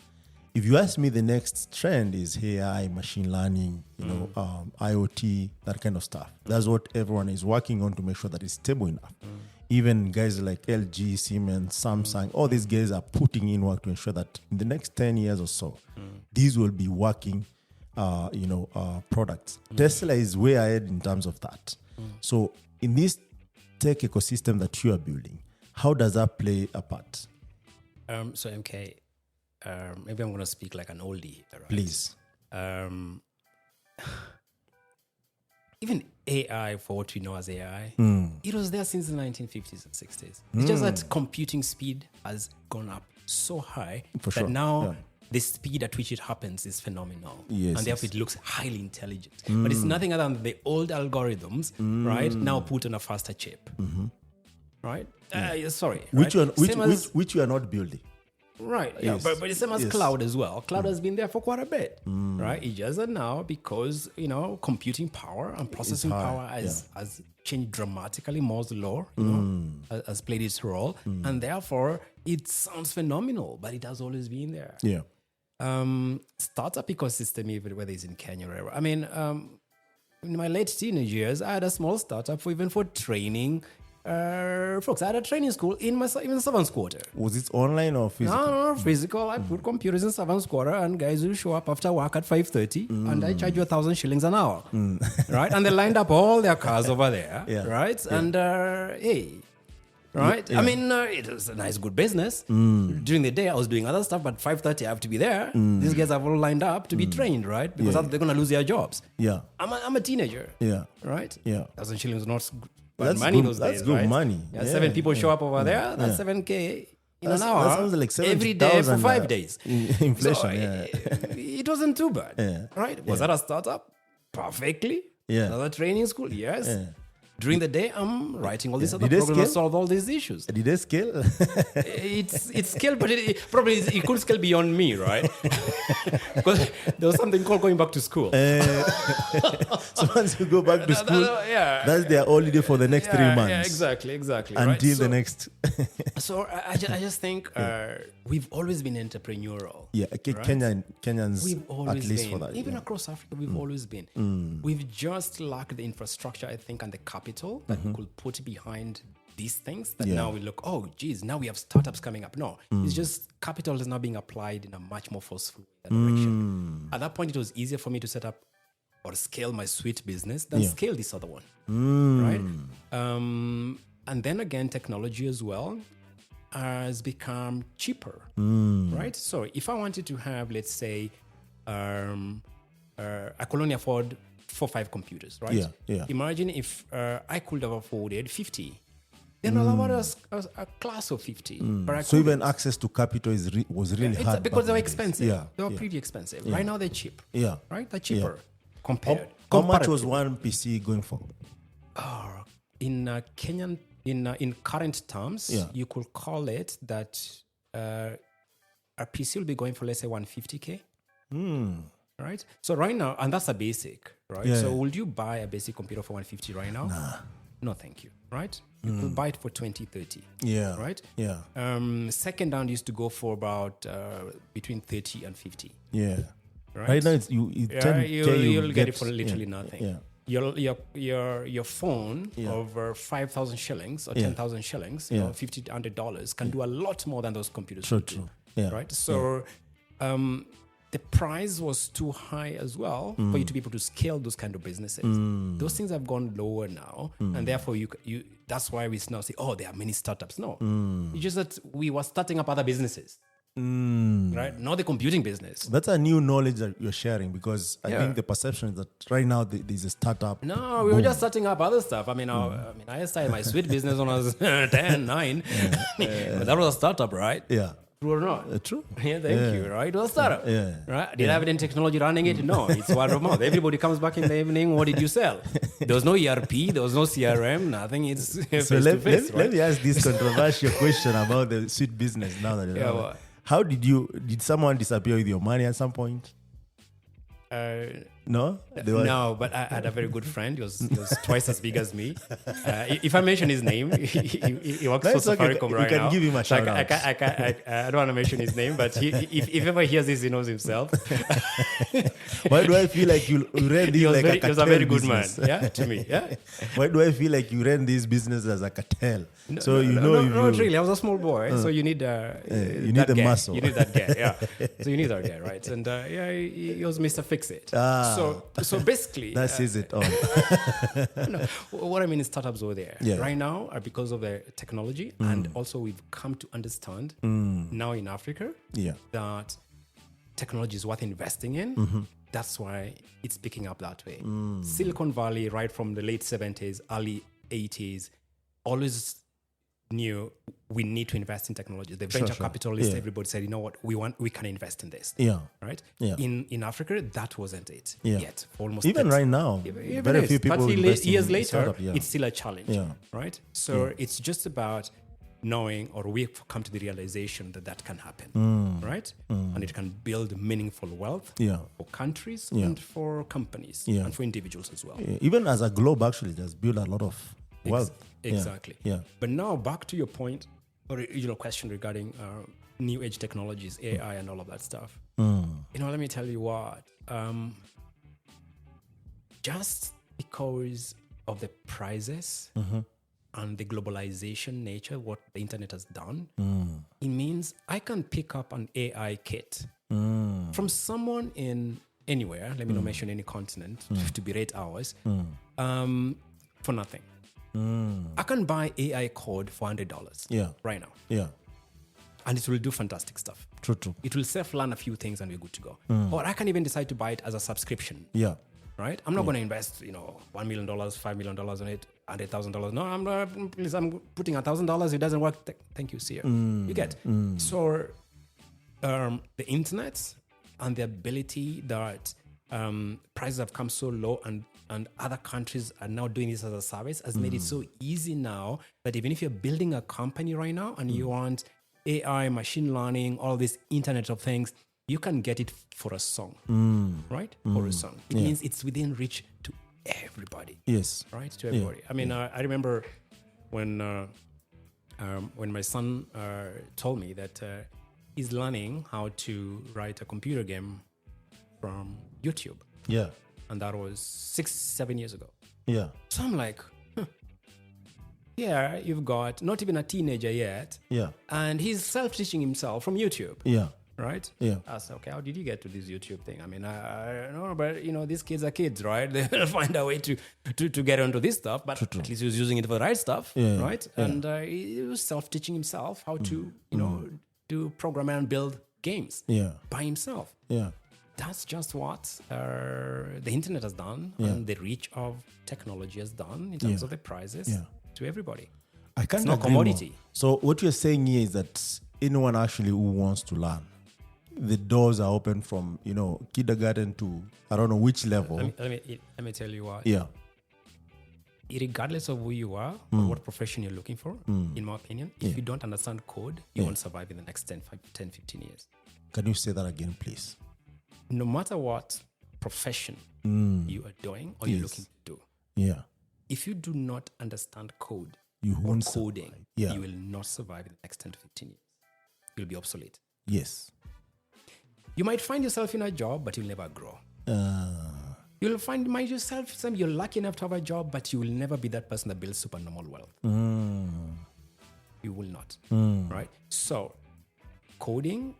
If you ask me, the next trend is AI, machine learning, IoT, that kind of stuff. That's what everyone is working on to make sure that it's stable enough. Even guys like LG, Siemens, Samsung, all these guys are putting in work to ensure that in the next 10 years or so, these will be working, products. Tesla is way ahead in terms of that. So in this tech ecosystem that you are building, how does that play a part? So MK, maybe I'm going to speak like an oldie. Right? Please. Even AI, for what we know as AI, it was there since the 1950s and 60s. It's just that computing speed has gone up so high that now the speed at which it happens is phenomenal. Yes, and therefore it looks highly intelligent. But it's nothing other than the old algorithms, right, now put on a faster chip. Right? Sorry. Which right? which you are not building. Right, Yes. but the same as cloud as well. Cloud has been there for quite a bit, right? It's just that now because computing power and processing power has changed dramatically. Moore's law, has played its role, and therefore it sounds phenomenal. But it has always been there. Yeah. Startup ecosystem, even whether it's in Kenya or wherever. I mean, in my late teenage years, I had a small startup for training. Folks, I had a training school in Servants Quarter. Was it online or physical? No, physical. I put computers in Servants Quarter, and guys will show up after work at 5:30, and I charge you 1,000 shillings an hour, right? And they lined up all their cars over there, right? And right? I mean, it was a nice, good business. During the day, I was doing other stuff, but 5:30, I have to be there. These guys have all lined up to be trained, right? Because they're going to lose their jobs. Yeah. I'm a teenager. Yeah. Right? Yeah. 1,000 shillings not That's money good, those that's days, good right? money. Yeah, 7 people show up over there. That's 7K in an hour. That sounds like 70,000 every day for 5 days. Inflation. So, Yeah. it wasn't too bad, right? Was that a startup? Perfectly. Yeah. Another training school? Yes. Yeah. During the day, I'm writing all these other Did they programs to scale? solve all these issues. Did they scale? It's scale, but it could scale beyond me, right? Because there was something called going back to school. So once you go back to school, yeah. that's their holiday for the next 3 months. Yeah, exactly. Until right? the next. So I just think we've always been entrepreneurial. Yeah, right? Kenyans We've always at least been. for that. Even across Africa, we've always been. We've just lacked the infrastructure, I think, and the capital that we could put behind these things that now we look, oh, geez, now we have startups coming up. No, it's just capital is now being applied in a much more forceful direction. At that point, it was easier for me to set up or scale my sweet business than scale this other one, right? And then again, technology as well has become cheaper, right? So if I wanted to have, let's say, I could only afford 4 or 5 computers, right? Yeah. Imagine if I could have afforded 50. Then I'll have a class of 50. But I So couldn't. even access to capital was really hard. Because they were back in the days. expensive. Yeah. They were pretty expensive. Yeah. Right now they're cheap. Yeah. Right? They're cheaper How compared. much was one PC going for? In Kenyan, in current terms, Yeah. you could call it that a PC will be going for, let's say, 150K. Right? So right now, and that's a basic, right? Yeah. So would you buy a basic computer for 150 right now? Nah. No, thank you. Right? You could buy it for 20, 30. Yeah. Right? Yeah. Second round used to go for about between 30 and 50. Yeah. Right? Right now, it's 10K, you'll get it for literally nothing. Yeah. Your phone over 5,000 shillings or 10,000 shillings, $50 to $100 can do a lot more than those computers. True. Yeah. Right? So the price was too high as well for you to be able to scale those kind of businesses. Those things have gone lower now, and therefore you that's why we now say, oh, there are many startups. No, it's just that we were starting up other businesses, right? Not the computing business. That's a new knowledge that you're sharing, because I think the perception is that right now there's a startup. No, we were just starting up other stuff. I mean, I started my sweet business when I was 10, 9. But that was a startup, right? Yeah. True or not? True. Yeah, thank you. Right? It was a startup. Yeah. Right? Did I have any technology running it? No. It's word of mouth. Everybody comes back in the evening. What did you sell? There was no ERP. There was no CRM. Nothing. It's face So to face. let me ask this controversial question about the sweet business now that you know. How did someone disappear with your money at some point? No? No, but I had a very good friend. He was twice as big as me. If I mention his name, he works for Safaricom right now. You can give him a shout out. I don't want to mention his name, but if ever he hears this, he knows himself. Why do I feel like you ran this like a cartel? He was a very good business? man, yeah, to me. Yeah. Why do I feel like you ran this business as a cartel? No, not really. I was a small boy, so you need you need the guy. muscle. You need that guy, yeah. So you need that guy, right? And he was Mr. Fix It. So basically, that says it all. No, what I mean is startups over there right now are because of the technology, and also we've come to understand now in Africa that technology is worth investing in. That's why it's picking up that way. Silicon Valley, right from the late 70s, early 80s, always knew we need to invest in technology. The venture capitalists, everybody said, you know what, we can invest in this. Yeah. Right? Yeah. In Africa, that wasn't it yet. Almost even right now, very few people 30 invest years in later, startup, it's still a challenge. Right? So it's just about knowing, or we've come to the realization that can happen, right? And it can build meaningful wealth for countries and for companies and for individuals as well. Even as a globe, actually, just build a lot of wealth. Exactly. Yeah. But now back to your point, or your question regarding new age technologies, AI, and all of that stuff. Let me tell you what. Just because of the prices and the globalization nature, what the internet has done, it means I can pick up an AI kit from someone in anywhere. Let me not mention any continent to be 8 hours for nothing. I can buy AI code for $100 right now. Yeah. And it will do fantastic stuff. True. It will self-learn a few things and we're good to go. Or I can even decide to buy it as a subscription. Yeah. Right? I'm not going to invest, $1 million, $5 million on it, $100,000. No, I'm not. Please, I'm putting $1,000. It doesn't work. Thank you, see you. You get. So the internet and the ability that prices have come so low and and other countries are now doing this as a service, has made it so easy now that even if you're building a company right now and you want AI, machine learning, all this Internet of Things, you can get it for a song, right? For a song. It means it's within reach to everybody. Yes. Right? To everybody. I mean, I remember when my son told me that he's learning how to write a computer game from YouTube. Yeah. And that was 6-7 years ago. Yeah. So I'm like, here you've got not even a teenager yet. Yeah. And he's self-teaching himself from YouTube. Yeah. Right? Yeah. I said, okay, how did you get to this YouTube thing? I mean, I don't know, but these kids are kids, right? They'll find a way to get onto this stuff, but at least he was using it for the right stuff, right? Yeah. And he was self-teaching himself how to, do program and build games by himself. Yeah. That's just what the internet has done and the reach of technology has done in terms of the prices to everybody. I can't it's not commodity. More. So what you're saying here is that anyone actually who wants to learn, the doors are open from, kindergarten to I don't know which level. Let me tell you what. Yeah. Regardless of who you are or what profession you're looking for, in my opinion, if you don't understand code, you won't survive in the next 10, 15 years. Can you say that again, please? No matter what profession you are doing or you're looking to do, if you do not understand code or coding, you will not survive in the next 10 to 15 years. You'll be obsolete. Yes. You might find yourself in a job, but you'll never grow. You'll find yourself, you're lucky enough to have a job, but you will never be that person that builds supernormal wealth. You will not, right? So, coding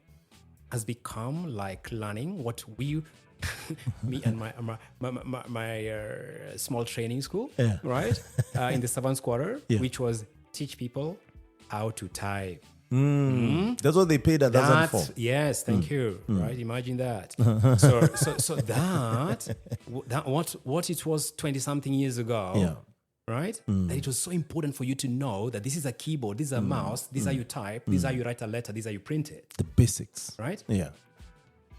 has become like learning what we, me and my small training school, right? In the 7th quarter, which was teach people how to type. That's what they paid at that for. Yes, thank you. Right, imagine that. So that what it was 20-something years ago. Right, that it was so important for you to know that this is a keyboard, this is a mouse, this is how you type, this is how you write a letter, this is how you print it. The basics, right? Yeah,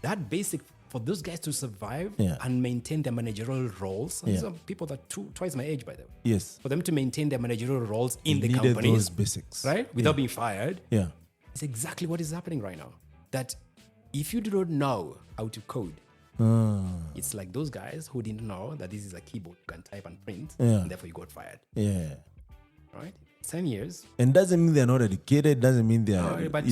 that basic for those guys to survive and maintain their managerial roles. These are people that twice my age, by the way. Yes. For them to maintain their managerial roles in the needed companies, those basics, right, without being fired. Yeah, it's exactly what is happening right now. That if you do not know how to code, it's like those guys who didn't know that this is a keyboard you can type and print, and therefore you got fired. Yeah, right. 10 years. And doesn't mean they're not educated. Doesn't mean they're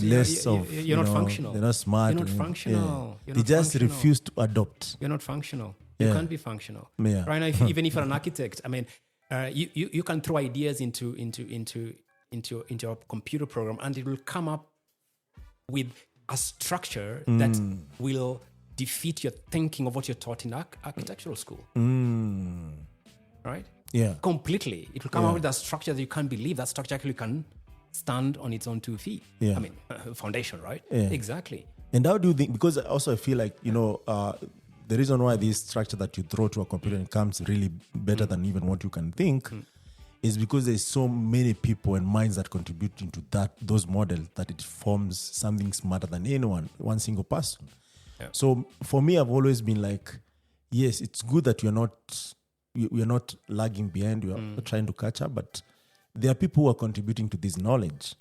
less of. You're not functional. They're not smart. You're not functional. Yeah. They just refuse to adopt. You're not functional. You can't be functional. Yeah. Right now, even if you're an architect, I mean, you can throw ideas into a computer program, and it will come up with a structure that will defeat your thinking of what you're taught in architectural school. Right? Yeah. Completely. It will come out with a structure that you can't believe. That structure actually can stand on its own 2 feet. Yeah. I mean, foundation, right? Yeah. Exactly. And how do you think, because also I feel like, the reason why this structure that you throw to a computer and comes really better than even what you can think is because there's so many people and minds that contribute into those models that it forms something smarter than one single person. Yeah. So for me, I've always been like, yes, it's good that you're not lagging behind, you're trying to catch up, but there are people who are contributing to this knowledge.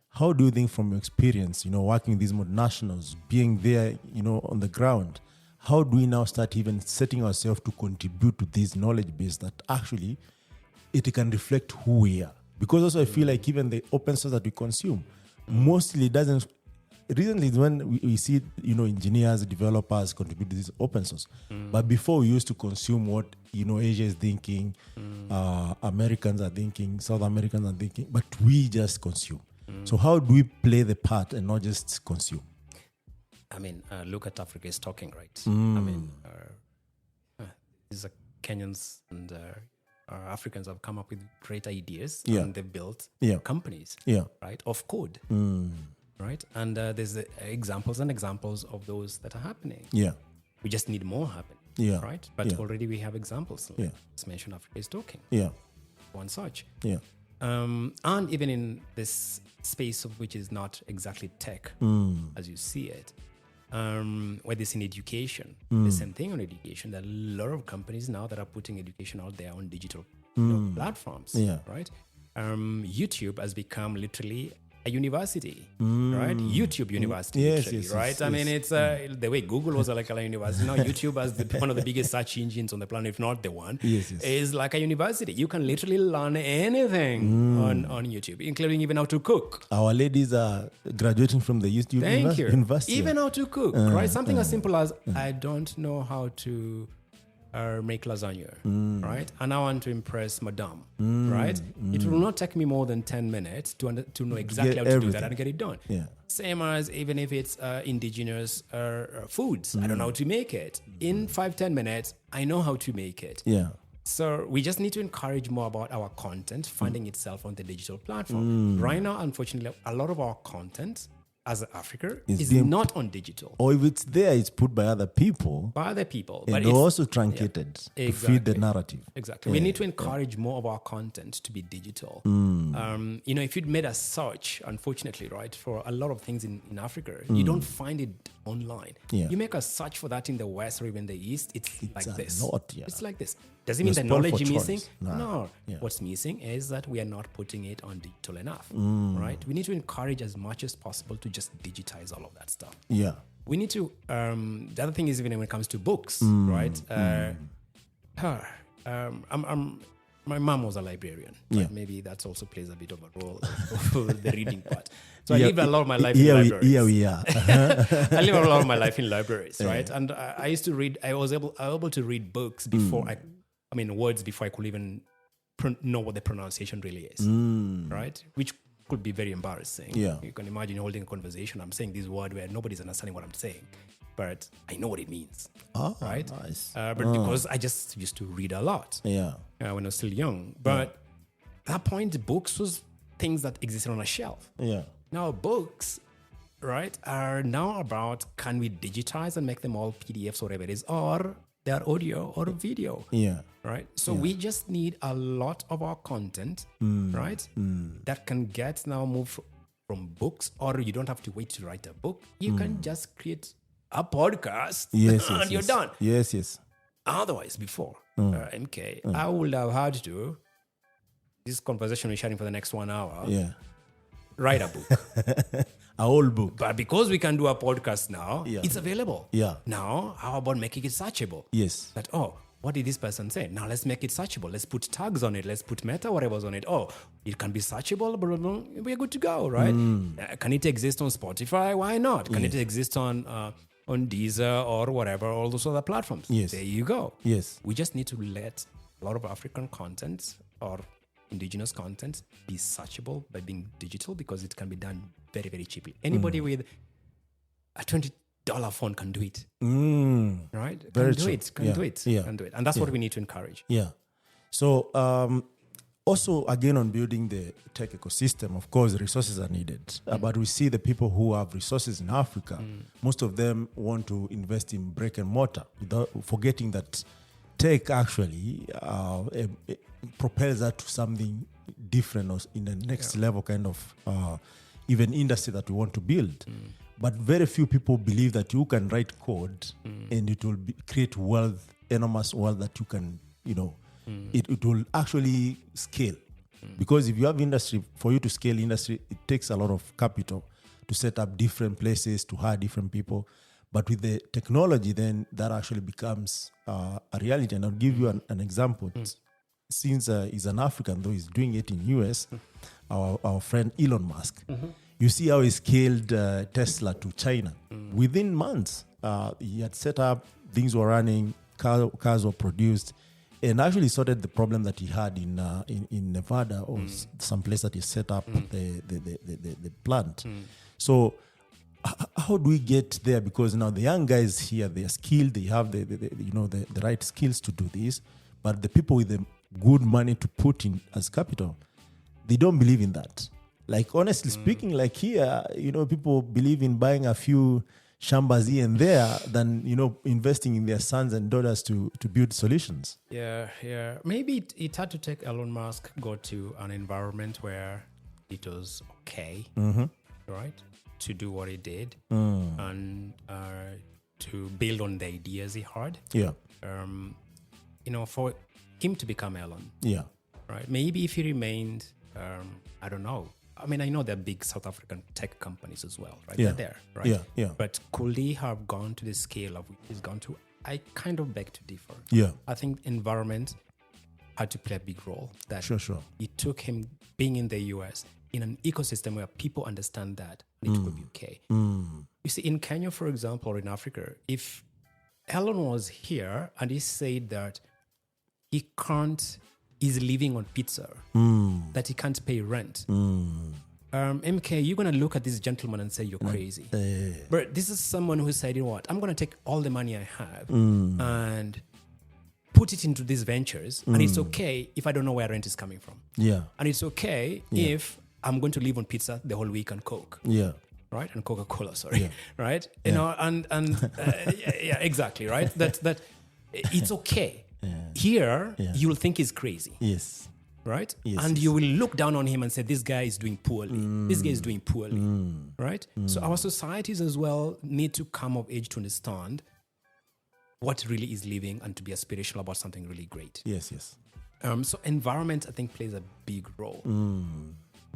How do you think from your experience, working with these multinationals, being there, on the ground, how do we now start even setting ourselves to contribute to this knowledge base that actually it can reflect who we are? Because also I feel like even the open source that we consume mostly doesn't. Recently, when we see, engineers, developers contribute to this open source. But before, we used to consume what, Asia is thinking, Americans are thinking, South Americans are thinking, but we just consume. So how do we play the part and not just consume? I mean, look at Africa is talking, right? I mean, these are Kenyans and Africans have come up with great ideas and they've built companies, right, of code. Right, and there's examples of those that are happening. Yeah, we just need more happening. Yeah, right. But already we have examples. Like let's mention Africa is talking. Yeah, one such. Yeah, and even in this space of which is not exactly tech as you see it, whether it's in education, the same thing on education. There are a lot of companies now that are putting education out there on digital platforms, right? YouTube has become literally a university, right? YouTube University, literally, right? I mean, it's the way Google was like a university. Now YouTube as one of the biggest search engines on the planet, if not the one, is like a university. You can literally learn anything on YouTube, including even how to cook. Our ladies are graduating from the YouTube university. Even how to cook, right? Something as simple as I don't know how to make lasagna, right? And I want to impress Madame, right? It will not take me more than 10 minutes to know exactly how to do that and get it done. Same as even if it's indigenous foods. I don't know how to make it. In 5-10 minutes, I know how to make it. So we just need to encourage more about our content finding itself on the digital platform. Right now, unfortunately, a lot of our content as Africa is not on digital. Or if it's there, it's put by other people. By other people. And but also truncated to feed the narrative. Exactly. We need to encourage more of our content to be digital. If you'd made a search, unfortunately, right, for a lot of things in Africa, you don't find it online. You make a search for that in the West or even the East, it's like this. It's like this. Does it mean the knowledge is missing? No. What's missing is that we are not putting it on digital enough, right? We need to encourage as much as possible to just digitize all of that stuff. We need to, the other thing is even when it comes to books, right? My mom was a librarian, but maybe that also plays a bit of a role for the reading part. So I live a lot of my life in libraries. Here we are. I live a lot of my life in libraries, right? And I used to read, I was able to read books before words before I could even know what the pronunciation really is, right? Which could be very embarrassing. You can imagine holding a conversation. I'm saying this word where nobody's understanding what I'm saying, but I know what it means, right? Nice. But because I just used to read a lot when I was still young. But at that point, books was things that existed on a shelf. Now books, right, are now about can we digitize and make them all PDFs or whatever it is, or they're audio or video. Right. So we just need a lot of our content, right, that can get now moved from books, or you don't have to wait to write a book. You can just create a podcast and you're done. Otherwise, before MK, I would have had to, this conversation we're sharing for the next 1 hour, write a book. A whole book. But because we can do a podcast now, it's available. Now, how about making it searchable? That, what did this person say? Now let's make it searchable. Let's put tags on it. Let's put meta whatever's on it. It can be searchable. Blah, blah, blah. We're good to go, right? Can it exist on Spotify? Why not? Can it exist on Deezer or whatever, all those other platforms? There you go. We just need to let a lot of African content or indigenous content be searchable by being digital, because it can be done very, very cheaply. Anybody with a $20 phone can do it. Right? Can do it. And that's what we need to encourage. So also, again, on building the tech ecosystem, of course, resources are needed. But we see the people who have resources in Africa, most of them want to invest in brick and mortar, without forgetting that tech actually propels that to something different or in the next level kind of even industry that we want to build. But very few people believe that you can write code and it will create wealth, enormous wealth that you can, it will actually scale. Because if you have industry, for you to scale industry, it takes a lot of capital to set up different places, to hire different people. But with the technology, then that actually becomes a reality. And I'll give you an example. Since he's an African, though he's doing it in US, our friend Elon Musk, you see how he scaled Tesla to China. Within months, he had set up, things were running, cars were produced, and actually sorted the problem that he had in Nevada or some place that he set up the plant. So how do we get there? Because now the young guys here, they are skilled, they have the right skills to do this, but the people with the good money to put in as capital, they don't believe in that. Like, honestly speaking, like here, people believe in buying a few shambas here and there than, investing in their sons and daughters to build solutions. Maybe it had to take Elon Musk go to an environment where it was okay, right, to do what he did and to build on the ideas he had. Yeah. For him to become Elon. Yeah. Right. Maybe if he remained, I don't know. I mean, I know there are big South African tech companies as well, right? Yeah. They're there, right? Yeah. Yeah. But could he have gone to the scale of which he's gone to? I kind of beg to differ. Yeah. I think environment had to play a big role. That Sure. it took him being in the US in an ecosystem where people understand that it will be okay. You see, in Kenya, for example, or in Africa, if Elon was here and he said that he's living on pizza, that he can't pay rent. MK, you're going to look at this gentleman and say you're crazy. But this is someone who said, you know what, I'm going to take all the money I have and put it into these ventures. And it's okay if I don't know where rent is coming from. Yeah. And it's okay if I'm going to live on pizza the whole week and Coke. Yeah. Right? And Coca-Cola, sorry. Yeah. Right? You know, and yeah, exactly, right? That it's okay. Here, you'll think he's crazy. Yes. Right? Yes, and yes. you will look down on him and say, this guy is doing poorly. This guy is doing poorly. Right? So our societies as well need to come of age to understand what really is living and to be aspirational about something really great. Yes. So environment, I think, plays a big role.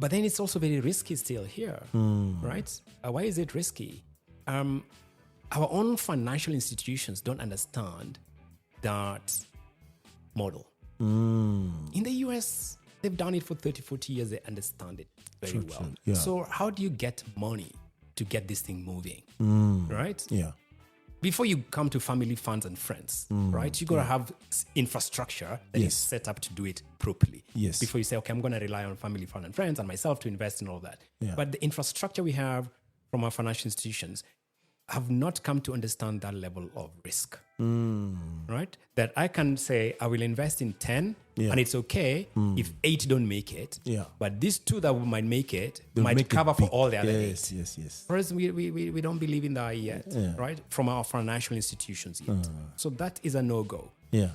But then it's also very risky still here. Right? Why is it risky? Our own financial institutions don't understand that model. In the US, they've done it for 30, 40 years. They understand it very well. True. Yeah. So how do you get money to get this thing moving? Right? Yeah. Before you come to family, funds, and friends, right? You got to have infrastructure that is set up to do it properly. Yes. Before you say, okay, I'm going to rely on family, fund, and friends and myself to invest in all that. Yeah. But the infrastructure we have from our financial institutions have not come to understand that level of risk, right? That I can say, I will invest in 10 and it's okay if 8 don't make it. Yeah. But these 2 that might make it They'll might make it cover for big. all the other 8. Yes. Whereas we don't believe in that yet, right? From our financial institutions yet. So that is a no-go. Yeah.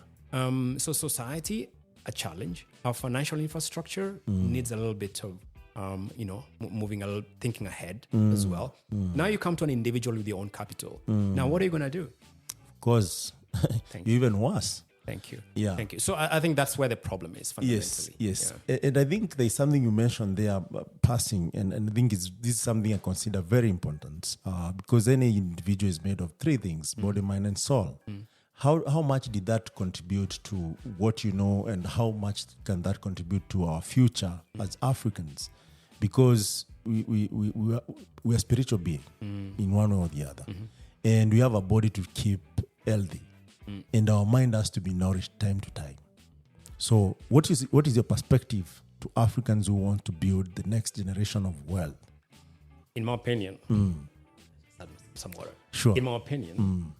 So society, a challenge. Our financial infrastructure needs a little bit of moving a little, thinking ahead as well. Now you come to an individual with your own capital. Now, what are you going to do? Of course. Even worse. Thank you. Yeah. Thank you. So I think that's where the problem is fundamentally. Yes. Yeah. And I think there's something you mentioned there, passing, and I think this is something I consider very important because any individual is made of 3 things, body, mind, and soul. How much did that contribute to what you know, and how much can that contribute to our future as Africans? Because we are spiritual beings in one way or the other. And we have a body to keep healthy. And our mind has to be nourished time to time. So what is your perspective to Africans who want to build the next generation of wealth? In my opinion, some water. Sure. In my opinion,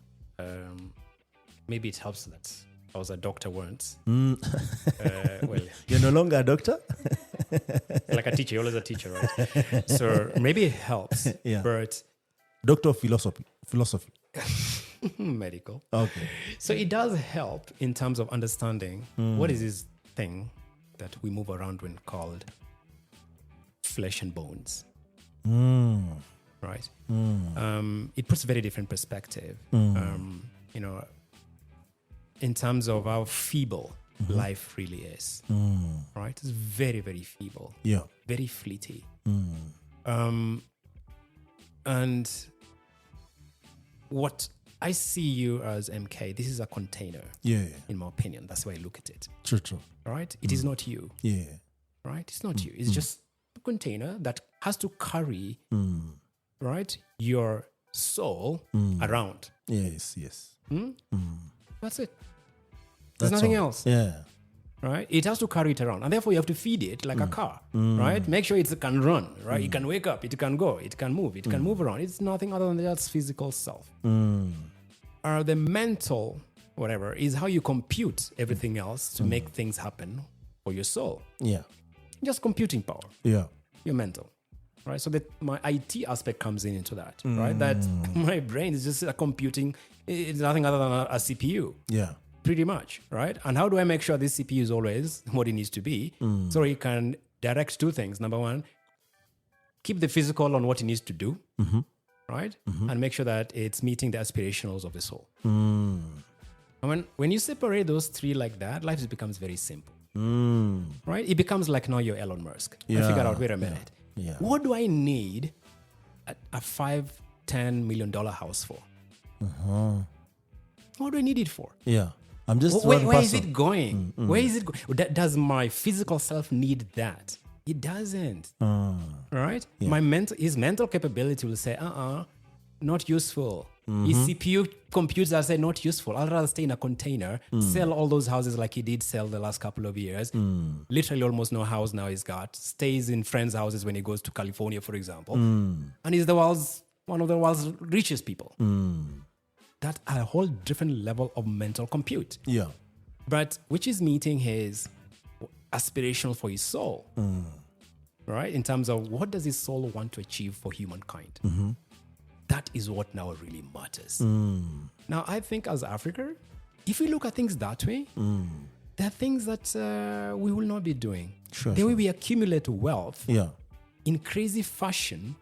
maybe it helps that I was a doctor once. Well, you're no longer a doctor? Like a teacher, you're always a teacher, right? So maybe it helps. Yeah. But Doctor of philosophy. medical. Okay. So it does help in terms of understanding what is this thing that we move around when called flesh and bones. Right? It puts a very different perspective. In terms of how feeble life really is. Right? It's very, very feeble. Yeah. Very fleety. And what I see you as MK, this is a container. Yeah. In my opinion, that's the way I look at it. True. Right? It is not you. Yeah. Right? It's not you. It's just a container that has to carry, right, your soul around. Yes. That's it. There's nothing else. Yeah. Right? It has to carry it around. And therefore, you have to feed it like a car. Right? Make sure it can run. Right? It can wake up. It can go. It can move. It can move around. It's nothing other than just physical self. The mental, whatever, is how you compute everything else to make things happen for your soul. Yeah. Just computing power. Yeah. Your mental. Right? So that my IT aspect comes into that. Right? That my brain is just a computing. It's nothing other than a CPU. Yeah. Pretty much, right? And how do I make sure this CPU is always what it needs to be so it can direct 2 things? Number 1, keep the physical on what it needs to do, right? And make sure that it's meeting the aspirationals of the soul. And when you separate those three like that, life becomes very simple, right? It becomes like now you're Elon Musk. I figured out, wait a minute. Yeah. What do I need a $5-10 million house for? What do I need it for? Yeah. I'm just where is it going? Where is it going? Does my physical self need that? It doesn't. Right? Yeah. His mental capability will say, not useful. His CPU computers are say not useful. I'd rather stay in a container, sell all those houses like he did sell the last couple of years. Literally almost no house now he's got. Stays in friends' houses when he goes to California, for example. And he's one of the world's richest people. That's a whole different level of mental compute. Yeah. But which is meeting his aspirational for his soul. Right? In terms of what does his soul want to achieve for humankind? That is what now really matters. Now, I think as Africa, if we look at things that way, there are things that we will not be doing. The way we accumulate wealth in crazy fashion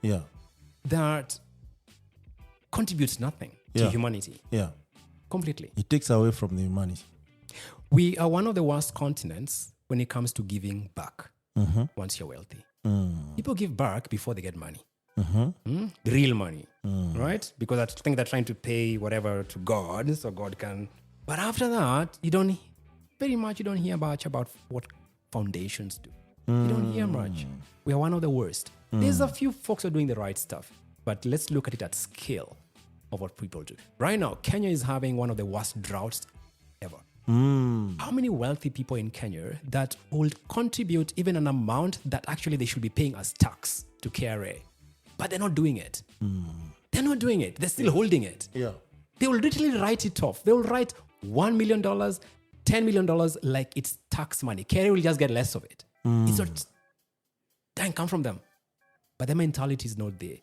that contributes nothing to humanity. Yeah. Completely. It takes away from the humanity. We are one of the worst continents when it comes to giving back once you're wealthy. People give back before they get money. The real money, right? Because I think they're trying to pay whatever to God, so God can. But after that, you don't hear much about what foundations do. You don't hear much. We are one of the worst. There's a few folks who are doing the right stuff, but let's look at it at scale of what people do. Right now, Kenya is having one of the worst droughts ever. How many wealthy people in Kenya that will contribute even an amount that actually they should be paying as tax to KRA? But they're not doing it. They're not doing it. They're still holding it. Yeah. They will literally write it off. They will write $1 million, $10 million like it's tax money. KRA will just get less of it. It's not, doesn't come from them. But their mentality is not there.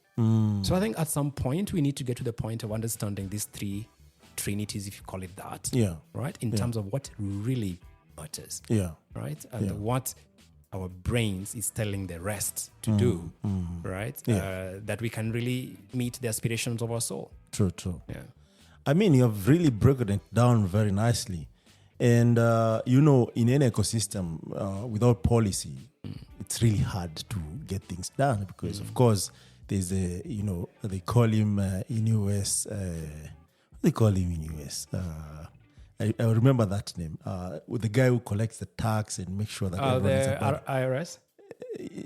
So I think at some point we need to get to the point of understanding these three trinities, if you call it that. Yeah. Right? In terms of what really matters. Yeah. Right? And what our brains is telling the rest to do, right? That we can really meet the aspirations of our soul. True. Yeah. I mean, you have really broken it down very nicely. And, in any ecosystem, without policy, it's really hard to get things done because, of course, there's they call him in US, they call him in US. I remember that name. With the guy who collects the tax and makes sure that the IRS.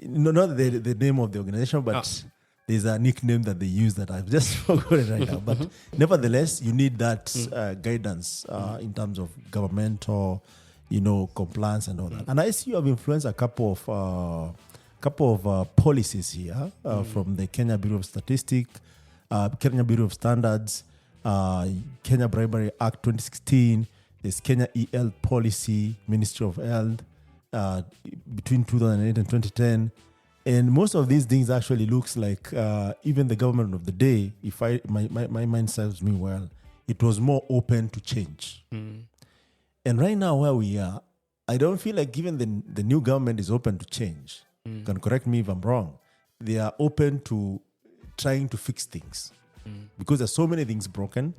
No, not the name of the organization, but there's a nickname that they use that I've just forgotten right now. But nevertheless, you need that guidance in terms of governmental, compliance and all that. And I see you have influenced a couple of policies here from the Kenya Bureau of Statistics, Kenya Bureau of Standards. Kenya Bribery Act 2016, there's Kenya EL policy, Ministry of Health, between 2008 and 2010. And most of these things actually looks like even the government of the day, if my mind serves me well, it was more open to change. And right now where we are, I don't feel like even the new government is open to change. You can correct me if I'm wrong. They are open to trying to fix things. Because there's so many things broken.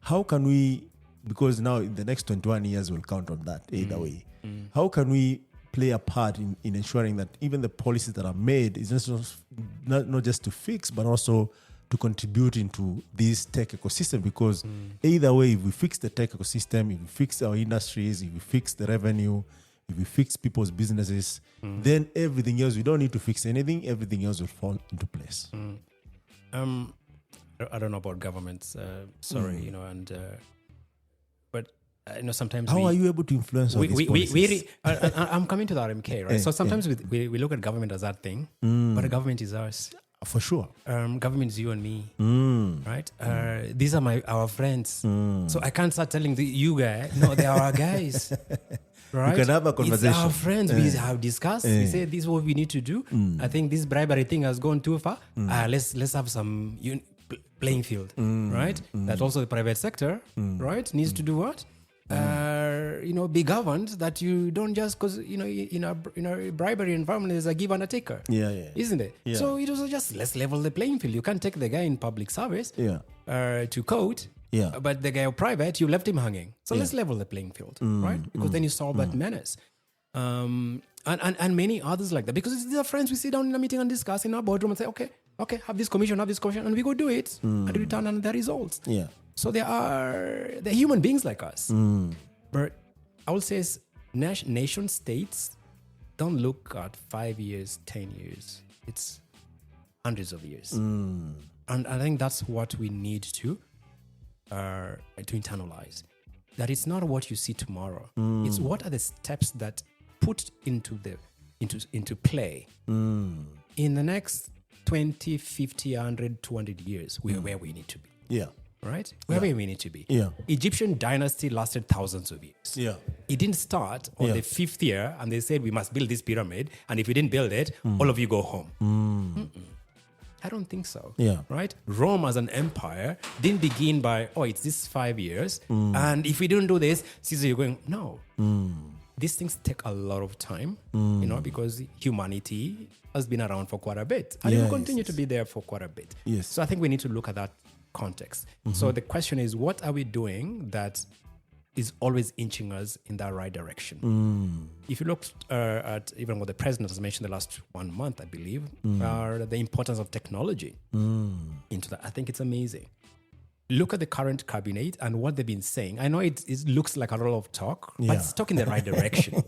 How can we, because now in the next 21 years we'll count on that either way. How can we play a part in ensuring that even the policies that are made is not just to fix, but also to contribute into this tech ecosystem? Because either way, if we fix the tech ecosystem, if we fix our industries, if we fix the revenue, if we fix people's businesses, then everything else, we don't need to fix anything. Everything else will fall into place. I don't know about governments, but sometimes. How are you able to influence all these policies? I'm coming to the RMK, right? So sometimes we look at government as that thing, but the government is us. For sure. Government is you and me, right? These are our friends. So I can't start telling you guys, no, they are our guys. Right? You can have a conversation. It's our friends. We have discussed. We say this is what we need to do. I think this bribery thing has gone too far. Let's have some playing field, right? That also the private sector, right, needs to do what? be governed, that you don't just, because, in a bribery environment, there's a give and a taker. Yeah. Isn't it? Yeah. So it was just, let's level the playing field. You can't take the guy in public service to court. Yeah. But the guy private, you left him hanging. So let's level the playing field, right? Because then you solve that menace. And many others like that. Because these are friends we sit down in a meeting and discuss in our boardroom and say, okay, have this commission, and we go do it and return on the results. Yeah. So they're human beings like us. But I would say nation states don't look at 5 years, 10 years. It's hundreds of years. And I think that's what we need to internalize. That it's not what you see tomorrow. It's what are the steps that put into play in the next 20, 50, 100, 200 years. We are where we need to be. Yeah. Right? Where we need to be. Yeah. Egyptian dynasty lasted thousands of years. Yeah. It didn't start on the 5th year and they said we must build this pyramid, and if you didn't build it, all of you go home. I don't think so. Yeah. Right? Rome as an empire didn't begin by, it's this 5 years, and if we don't do this, Caesar, you're going, no. These things take a lot of time, because humanity has been around for quite a bit, and it will continue to be there for quite a bit. Yes. So I think we need to look at that context. So the question is, what are we doing that is always inching us in that right direction? If you look at even what the president has mentioned the last 1 month, I believe, are the importance of technology into that. I think it's amazing. Look at the current cabinet and what they've been saying. I know it looks like a lot of talk, but it's talking the right direction.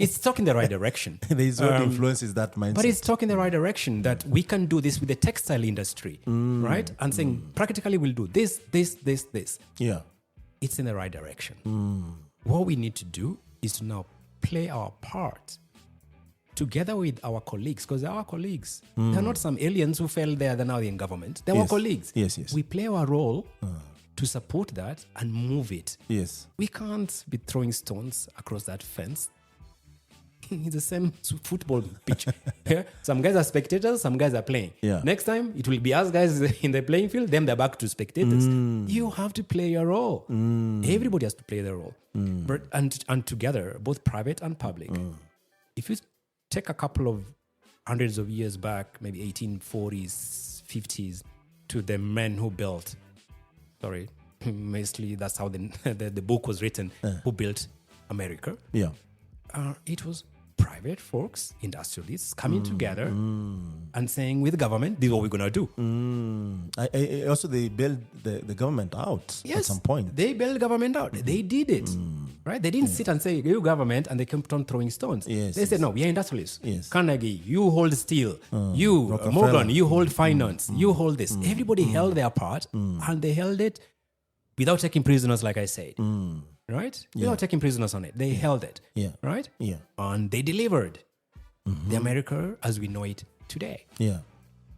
It's talking the right direction. There's what influences that mindset. But it's talking the right direction, that we can do this with the textile industry, right? And saying, practically we'll do this. Yeah. It's in the right direction. What we need to do is to now play our part together with our colleagues, because they're our colleagues. They're not some aliens who fell there, they're now in government. They're our colleagues. Yes. We play our role to support that and move it. Yes. We can't be throwing stones across that fence. It's the same football pitch. Some guys are spectators, some guys are playing. Yeah. Next time, it will be us guys in the playing field, them they're back to spectators. You have to play your role. Everybody has to play their role. But, and together, both private and public. If you take a couple of hundreds of years back, maybe 1840s, 50s, to the men who built, mostly that's how the book was written, who built America. Yeah. It was private folks, industrialists, coming together and saying, with the government, this is what we're going to do. Also, they bailed the government out at some point. They bailed government out. They did it. Right? They didn't sit and say, you government, and they kept on throwing stones. They said, no, we are industrialists. Carnegie, you hold steel. You, Morgan, you hold finance. You hold this. Everybody held their part, and they held it without taking prisoners, like I said. Right? Without taking prisoners on it. They held it. Right? And they delivered the America as we know it today.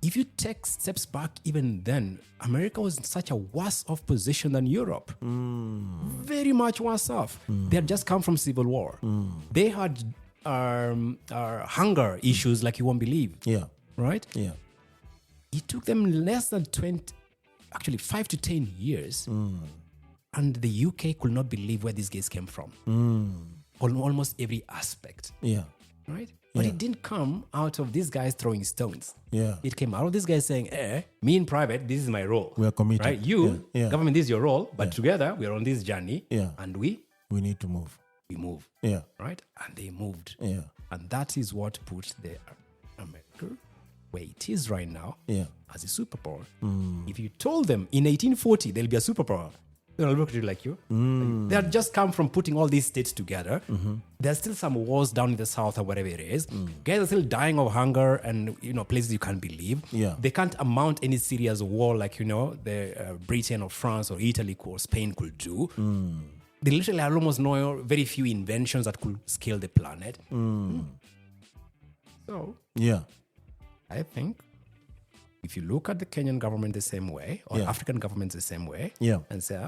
If you take steps back even then, America was in such a worse off position than Europe. Very much worse off. They had just come from civil war. They had hunger issues like you won't believe. Right? It took them less than 5 to 10 years. And the UK could not believe where these guys came from. On almost every aspect. Right? But it didn't come out of these guys throwing stones. It came out of these guys saying, me in private, this is my role. We are committed. Right? You, government, this is your role. But together, we are on this journey. And we need to move. We move. Right? And they moved. And that is what put the America where it is right now as a superpower. If you told them in 1840 there'll be a superpower, they'll look at you like you. They had just come from putting all these states together. There's still some wars down in the south or wherever it is. Guys are still dying of hunger and places you can't believe. They can't amount any serious war like the Britain or France or Italy or Spain could do. They literally almost know very few inventions that could scale the planet. So I think if you look at the Kenyan government the same way, or African governments the same way, and say,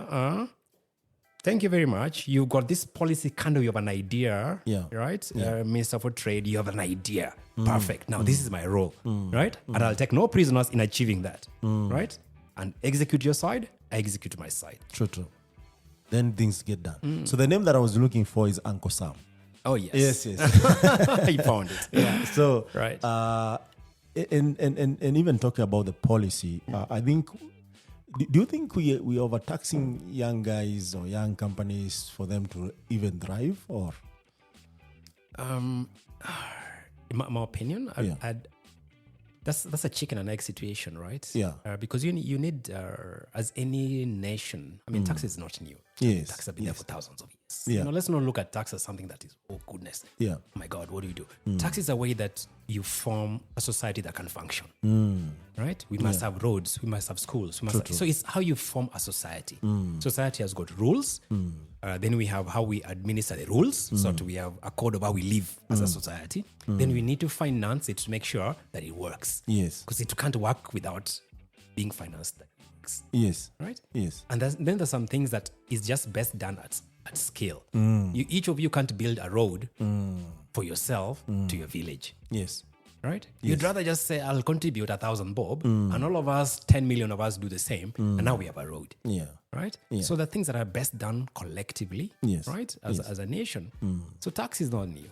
thank you very much. You've got this policy, kind of, you have an idea, right? Minister for Trade, you have an idea. Perfect. Now, this is my role, right? And I'll take no prisoners in achieving that, right? And execute your side, I execute my side. True. then things get done. So the name that I was looking for is Uncle Sam. Oh, yes. Yes. You found it. Yeah. So, Right. and even talking about the policy, I think, do you think we overtaxing young guys or young companies for them to even thrive, or? In my opinion, Yeah. that's a chicken and egg situation, right? Yeah. Because you need, as any nation, I mean, tax is not new. Yes. Tax have been there for thousands of years. Yeah. Let's not look at tax as something that is, oh goodness. Yeah. Oh my God, what do you do? Tax is a way that you form a society that can function. Right? We must have roads, we must have schools. So it's how you form a society. Society has got rules. Then we have how we administer the rules. So we have a code of how we live as a society. Then we need to finance it to make sure that it works. Yes. Because it can't work without being financed that it works. Yes. Right? Yes. And then there's some things that is just best done at scale. Each of you can't build a road for yourself to your village. Yes. Right? You'd rather just say, I'll contribute 1,000 bob, and all of us, 10 million of us do the same, and now we have a road. Yeah. Right? Yeah. So the things that are best done collectively, Yes. right? As a nation. So tax is not new.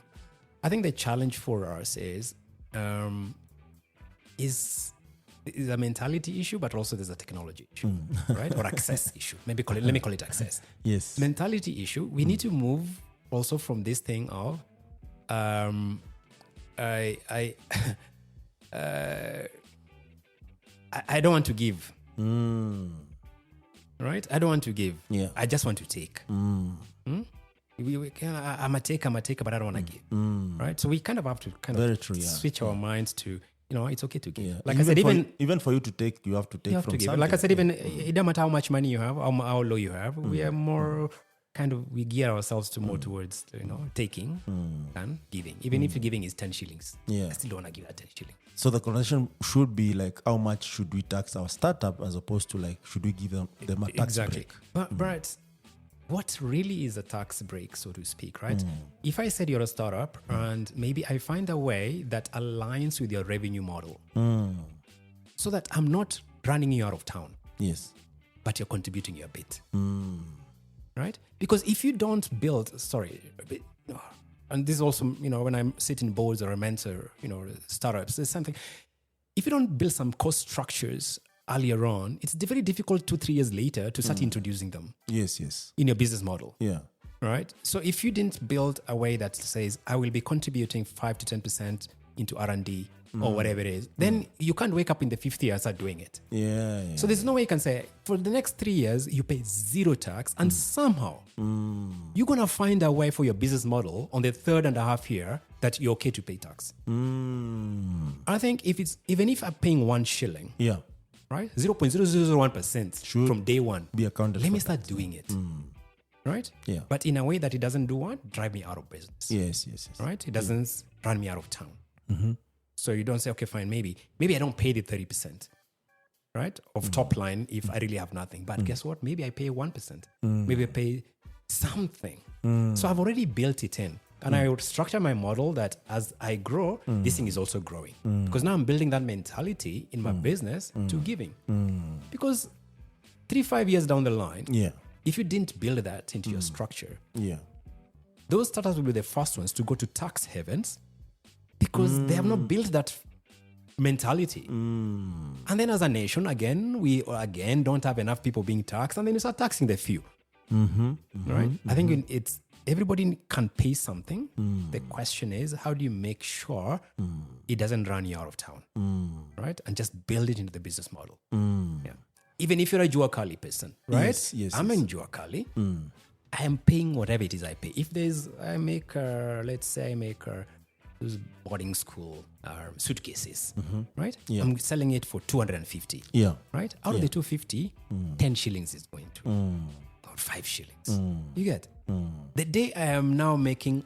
I think the challenge for us is a mentality issue, but also there's a technology issue, right? Or access issue. Let me call it access. Yes. Mentality issue. We need to move also from this thing of I don't want to give. Right? I don't want to give. Yeah. I just want to take. I'm a taker, but I don't want to give. Right? So we kind of have to Very true, yeah. switch our minds to, it's okay to give. Yeah. Like I said, even for you to take, you have to take you have from to give. something. Like I said, even it doesn't matter how much money you have, how low you have. We are more we gear ourselves to more towards taking than giving. Even if giving is 10 shillings, Yeah. I still don't want to give that 10 shillings. So the conversation should be like, how much should we tax our startup, as opposed to like, should we give them a tax break? But what really is a tax break, so to speak, right? If I said you're a startup and maybe I find a way that aligns with your revenue model, so that I'm not running you out of town, Yes. but you're contributing your bit. Right? Because if you don't build, and this is also, when I'm sitting boards or I mentor, startups, there's something, if you don't build some cost structures earlier on, it's very difficult 2-3 years later to start introducing them. Yes. In your business model. Yeah. Right? So if you didn't build a way that says, I will be contributing 5 to 10% into R&D or whatever it is, then you can't wake up in the 5th year and start doing it. Yeah. So there's no way you can say, for the next 3 years, you pay zero tax, and somehow you're going to find a way for your business model on the 3rd and a half year that you're okay to pay tax. I think even if I'm paying 1 shilling, Yeah. right? 0.0001% Should from day one. be accounted Let me for start doing it. Right? Yeah. But in a way that it doesn't do what? Drive me out of business. Yes. Right? It doesn't run me out of town. So you don't say, okay, fine, maybe I don't pay the 30%, right? Of top line if I really have nothing. But guess what? Maybe I pay 1%. Maybe I pay something. So I've already built it in. And I would structure my model that as I grow, this thing is also growing. Because now I'm building that mentality in my business to giving. Because 3-5 years down the line, Yeah. if you didn't build that into your structure, Yeah. those startups will be the first ones to go to tax havens because they have not built that mentality. And then as a nation, we don't have enough people being taxed, and then you start taxing the few. Right? I think it's everybody can pay something. The question is, how do you make sure it doesn't run you out of town? Right? And just build it into the business model. Yeah. Even if you're a Juakali person, right? Yes, I'm in Juakali. I am paying whatever it is I pay. If let's say I make those boarding school suitcases, right? Yeah. I'm selling it for 250. Yeah. Right? Out of the 250, 10 shillings is going to, or 5 shillings. You get? The day I am now making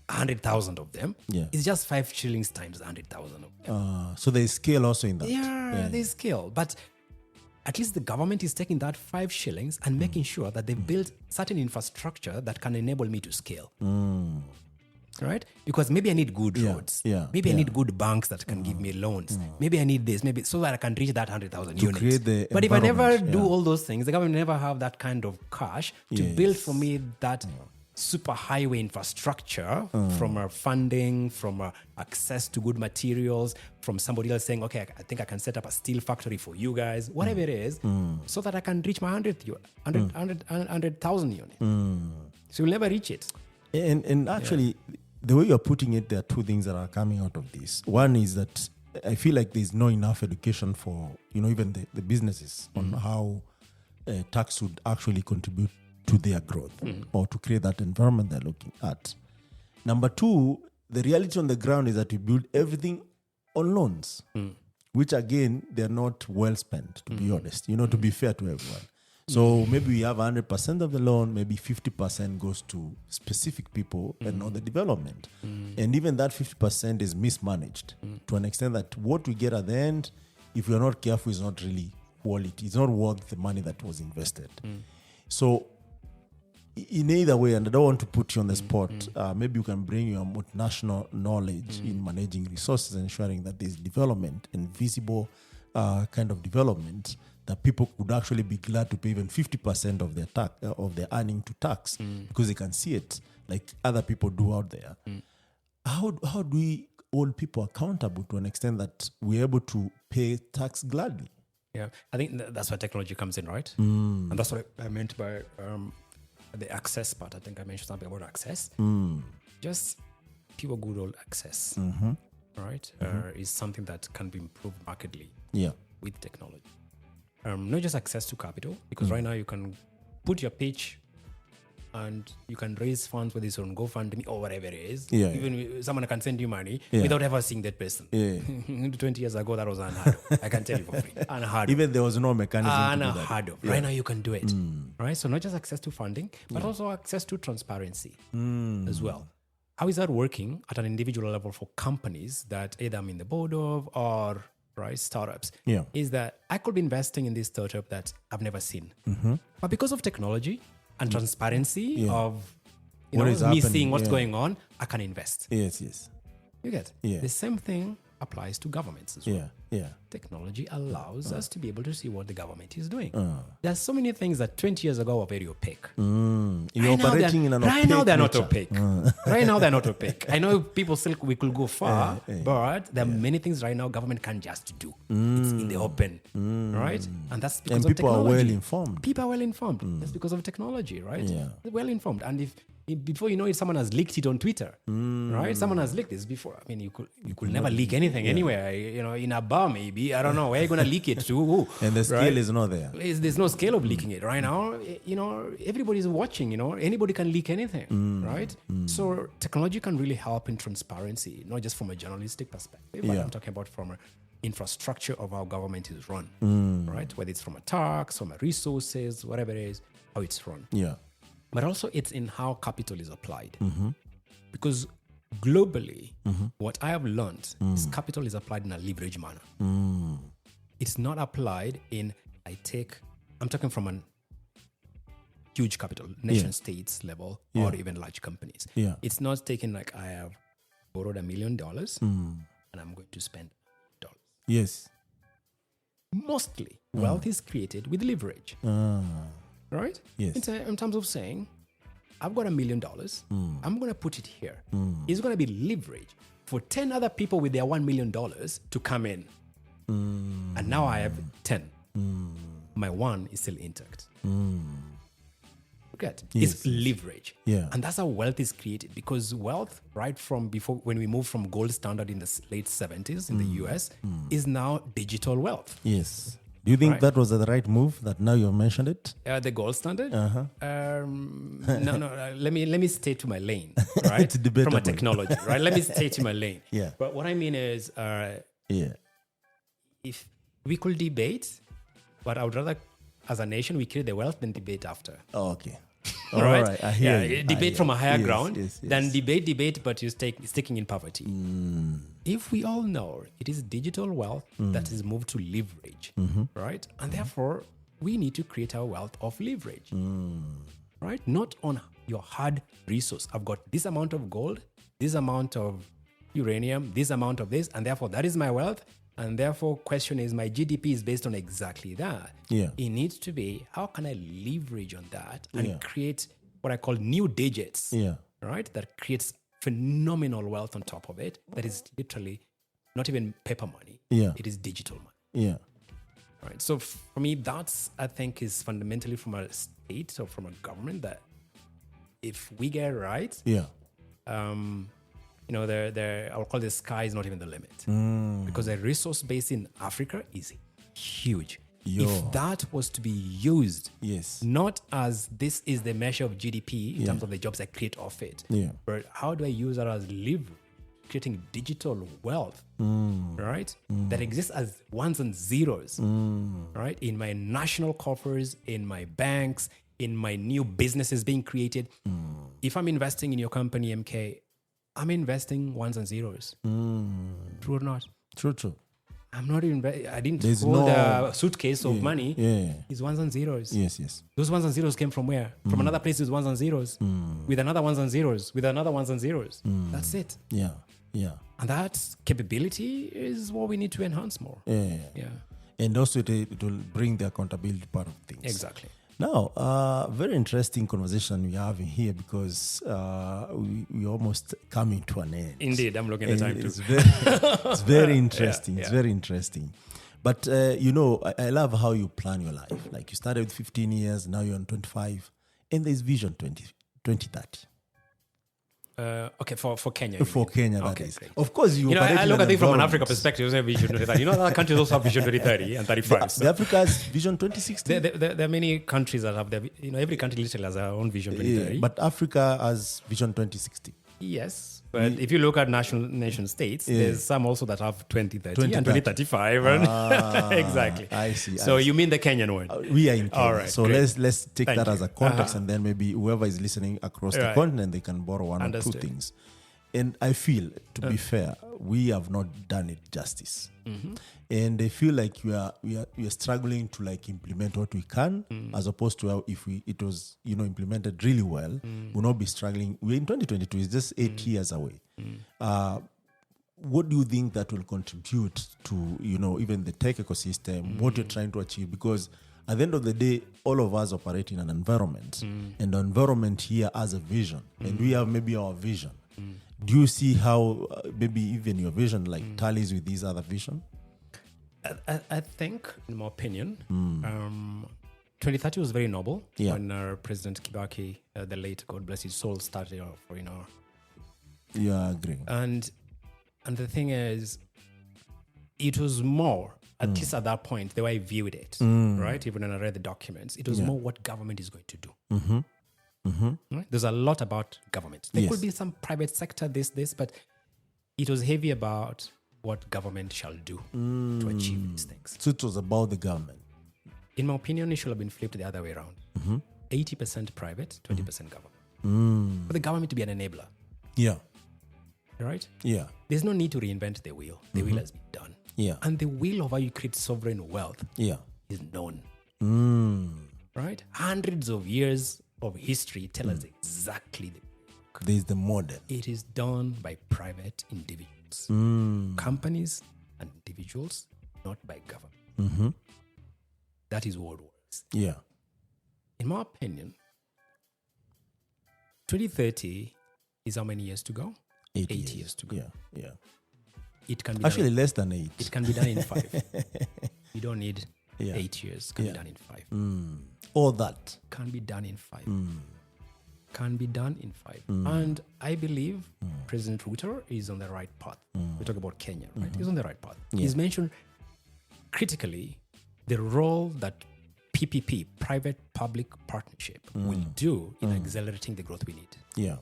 100,000 of them, it's just 5 shillings times 100,000 of them. So there's scale also in that. Yeah, there's scale. But at least the government is taking that 5 shillings and making sure that they build certain infrastructure that can enable me to scale. right? Because maybe I need good roads. Maybe I need good banks that can give me loans. Maybe I need this, maybe so that I can reach that 100,000 units. But if I never do all those things, the government never have that kind of cash to build for me that super highway infrastructure from funding, from access to good materials, from somebody else saying, okay, I think I can set up a steel factory for you guys, whatever it is, so that I can reach my 100,000 units. So you'll never reach it. And actually, the way you're putting it, there are two things that are coming out of this. One is that I feel like there's not enough education for, even the businesses on how tax would actually contribute to their growth or to create that environment they're looking at. Number two, the reality on the ground is that we build everything on loans, which again, they're not well spent, to be honest, to be fair to everyone. So maybe we have 100% of the loan, maybe 50% goes to specific people and not the development. And even that 50% is mismanaged to an extent that what we get at the end, if we're not careful, is not really quality. It's not worth the money that was invested. So in either way, and I don't want to put you on the spot, maybe you can bring your multinational knowledge in managing resources, ensuring that there's development and visible kind of development that people could actually be glad to pay even 50% of their tax of their earning to tax because they can see it like other people do out there. How do we hold people accountable to an extent that we're able to pay tax gladly? Yeah, I think that's where technology comes in, right? And that's what I meant by the access part. I think I mentioned something about access. Just pure good old access, right? Is something that can be improved markedly with technology. Not just access to capital, because right now you can put your pitch and you can raise funds, whether it's on GoFundMe or whatever it is. Even someone can send you money without ever seeing that person. 20 years ago, that was unheard of. I can tell you for free. Unheard of. Even there was no mechanism to do that. Unheard of. Right now you can do it. Right? So not just access to funding, but also access to transparency as well. How is that working at an individual level for companies that either I'm in the board of or startups? Is that I could be investing in this startup that I've never seen. But because of technology and transparency of me seeing what's going on, I can invest. Yes. You get? The same thing applies to governments as well. Technology allows us to be able to see what the government is doing. There's so many things that 20 years ago were very opaque. Right now they're not opaque. Right now they're not opaque. I know people say we could go far, but there are many things right now government can't just do. It's in the open, right? And that's because of people technology. Are well informed. People are well informed. That's because of technology, right? They're well informed. And if before you know it, someone has leaked it on Twitter, right? Someone has leaked this before. I mean, you could never leak anything anywhere. In a bar maybe. I don't know where you're gonna leak it to. And the scale is not there. There's no scale of leaking it right now. Everybody's watching. Anybody can leak anything, right? So technology can really help in transparency, not just from a journalistic perspective, but I'm talking about from an infrastructure of how government is run, right? Whether it's from a tax, from a resources, whatever it is, how it's run. But also it's in how capital is applied. Because globally, what I have learned is capital is applied in a leverage manner. It's not applied in, I'm talking from a huge capital, nation states level, or even large companies. It's not taken like I have borrowed $1 million and I'm going to spend $1. Yes. Mostly, wealth is created with leverage. Right? Yes. In terms of saying, I've got $1 million. I'm going to put it here. It's going to be leverage for 10 other people with their $1 million to come in. And now I have 10. My one is still intact. Look it's leverage. And that's how wealth is created. Because wealth, right from before, when we moved from gold standard in the late 70s in the US, is now digital wealth. Yes. Do you think that was the right move that now you've mentioned it? The gold standard? No. Let me stay to my lane, right? It's debatable. From a technology, right? Let me stay to my lane. But what I mean is, if we could debate, but I would rather, as a nation, we create the wealth than debate after. Oh, okay. All right. I hear you. Debate from a higher ground than debate, but you're sticking in poverty. If we all know it is digital wealth that is moved to leverage, right? And therefore, we need to create our wealth of leverage, right? Not on your hard resource. I've got this amount of gold, this amount of uranium, this amount of this, and therefore that is my wealth. And therefore, question is, my GDP is based on exactly that. Yeah. It needs to be, how can I leverage on that and Yeah. create what I call new digits, Yeah. right? That creates phenomenal wealth on top of it. That is literally not even paper money. Yeah. It is digital money. Yeah. Right. So for me, that's, I think, is fundamentally from a state or from a government that if we get it right, Yeah. I'll call the sky is not even the limit. Because the resource base in Africa is huge. Yo. If that was to be used, Yes. not as this is the measure of GDP in terms of the jobs I create off it, Yeah. but how do I use that as leverage, creating digital wealth, right? That exists as ones and zeros, right? In my national coffers, in my banks, in my new businesses being created. If I'm investing in your company, MK, I'm investing ones and zeros. True or not? True. I'm not even. I didn't There's hold no- a suitcase of money. Yeah. It's ones and zeros. Yes. Those ones and zeros came from where? From another place with ones and zeros, with another ones and zeros, with another ones and zeros. That's it. Yeah. And that capability is what we need to enhance more. Yeah. Yeah, And also it will bring the accountability part of things. exactly. Now, very interesting conversation we're having here because we're almost coming to an end. Indeed, I'm looking at the time too. It's very interesting. It's yeah. very interesting. But, I love how you plan your life. Like you started with 15 years, now you're on 25, and there's Vision 2030. Okay, for Kenya. you For mean? Kenya, that Okay, is. great. Of course, you operate I in look an at it from an environment. Africa perspective. It's Vision 2030. Other countries also have Vision 2030 and 35. So The Africa's Vision 2060. there are many countries that have their, every country literally has their own Vision 2030. Yeah, but Africa has Vision 2060. Yes, but if you look at nation states, there's some also that have 2030 and 2035. Exactly. I see. So you mean the Kenyan one? We are in Kenya. All right, so great. let's take Thank that you. as a context, and then maybe whoever is listening across the Right. continent, they can borrow one or Understood. two things. And I feel, to be fair, we have not done it justice. And I feel like we are struggling to like implement what we can, as opposed to how if it was implemented really well, we'll not be struggling. We're in 2022; it's just 8 years away. What do you think that will contribute to even the tech ecosystem? What you're trying to achieve? Because at the end of the day, all of us operate in an environment, and the environment here has a vision, and we have maybe our vision. Do you see how maybe even your vision tallies with these other vision? I think, in my opinion, 2030 was very noble when President Kibaki, the late, God bless his soul, started off. Yeah, I agree. And the thing is, it was more, at least at that point, the way I viewed it, right? Even when I read the documents, it was more what government is going to do. Right? There's a lot about government. There could be some private sector, this, but it was heavy about what government shall do to achieve these things. So it was about the government. In my opinion, it should have been flipped the other way around. 80% private, 20% government. For the government to be an enabler. Yeah. Right? Yeah. There's no need to reinvent the wheel. The wheel has been done. Yeah. And the wheel of how you create sovereign wealth Yeah. is known. Right? Hundreds of years of history tell us exactly There's the model. it is done by private individuals, companies and individuals, not by government. That is what works. Yeah. In my opinion, 2030 is how many years to go? 8 years to go. Yeah. It can be Actually, done, less than 8. it can be done in 5. You don't need Yeah. 8 years. Can be done in 5. All that. Can be done in 5. Can be done in 5. And I believe President Ruto is on the right path. We talk about Kenya, right? He's on the right path. He's mentioned critically the role that PPP, private-public partnership, will do in accelerating the growth we need. Yeah.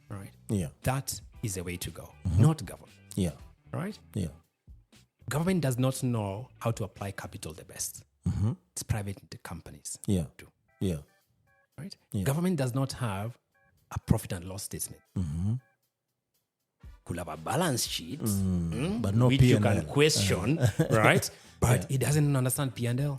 Right? Yeah. That is the way to go, not government. Yeah. Right? Yeah. Government does not know how to apply capital the best. It's private companies Yeah. do. Yeah. Right? Government does not have a profit and loss statement. could have a balance sheet, but no which you P&L. can question, right? But it doesn't understand P&L.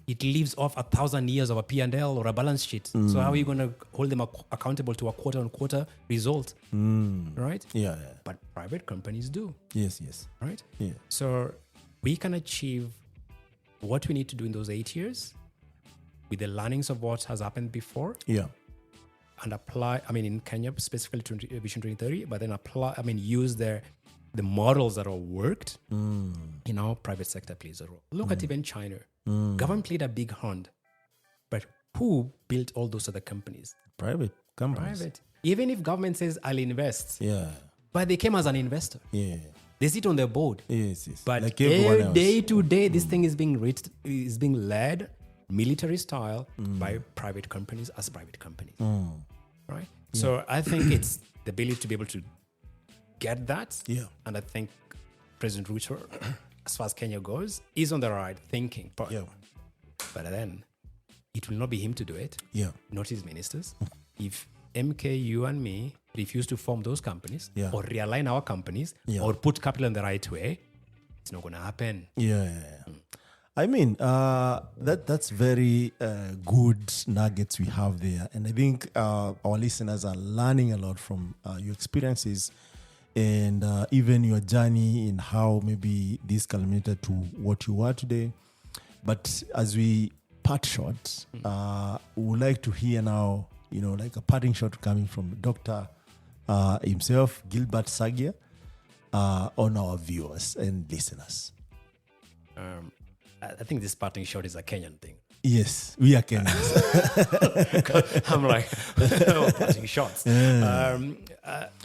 It lives off 1,000 years of a P&L or a balance sheet. So how are you going to hold them accountable to a quarter-on-quarter result, right? Yeah. But private companies do, Yes. right? Yeah. So we can achieve what we need to do in those 8 years with the learnings of what has happened before. Yeah. And apply, in Kenya specifically to Vision 2030, but then use the models that are worked. Private sector plays a role. Look at even China. Government played a big hand, but who built all those other companies? Private companies. Private. Even if government says, I'll invest. Yeah. But they came as an investor. Yeah. They sit on their board. Yes. But like everyone else. day to day, this thing is being led military style by private companies as private companies. Right? Yeah. So I think it's the ability to be able to get that. Yeah. And I think President Ruto, as far as Kenya goes, is on the right thinking. But then it will not be him to do it. Yeah. Not his ministers. If MK, you and me refuse to form those companies or realign our companies or put capital in the right way, it's not going to happen. Yeah. That's very good nuggets we have there. And I think our listeners are learning a lot from your experiences and even your journey in how maybe this culminated to what you are today. But as we part short, we would like to hear now, like a parting shot coming from Dr. Himself, Gilbert Saggia, on our viewers and listeners. I think this parting shot is a Kenyan thing. Yes, we are Kenyans. I'm like, parting shots.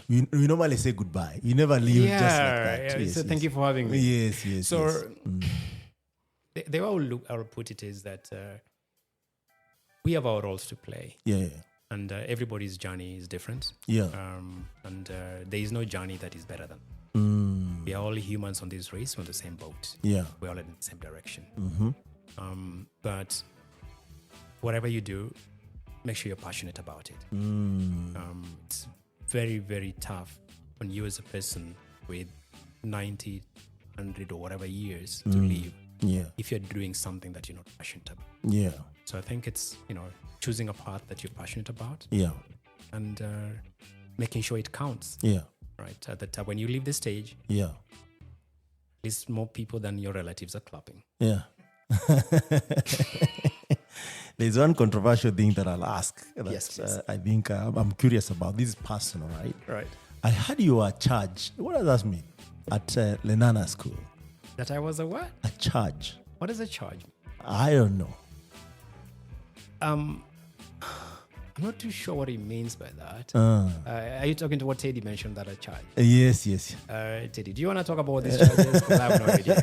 We normally say goodbye. We never leave just like that. Yeah. Yes, so thank you for having me. Yes. So the way I'll put it is that we have our roles to play. Yeah. And everybody's journey is different. Yeah. And there is no journey that is better than. We are all humans on this race. We're on the same boat. Yeah. We're all in the same direction. But whatever you do, make sure you're passionate about it. It's very, very tough on you as a person with 90, 100 or whatever years to live. Yeah. If you're doing something that you're not passionate about. Yeah. So I think it's, choosing a path that you're passionate about. Yeah. And making sure it counts. Yeah. Right. At the time when you leave the stage. Yeah. At least more people than your relatives are clapping. Yeah. There's one controversial thing that I'll ask. Yes. I think I'm curious about. This is personal, right? Right. I heard you were charged. What does that mean? At Lenana School. That I was a what? A charge. What is a charge? I don't know. I'm not too sure what he means by that. Are you talking to what Teddy mentioned that a charge? Yes. Teddy, do you want to talk about these charges? Because I have no idea.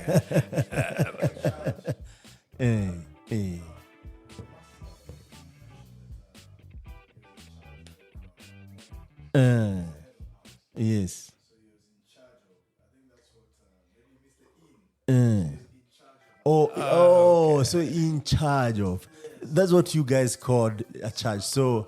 Yes. So in charge of. That's what you guys called a charge. So,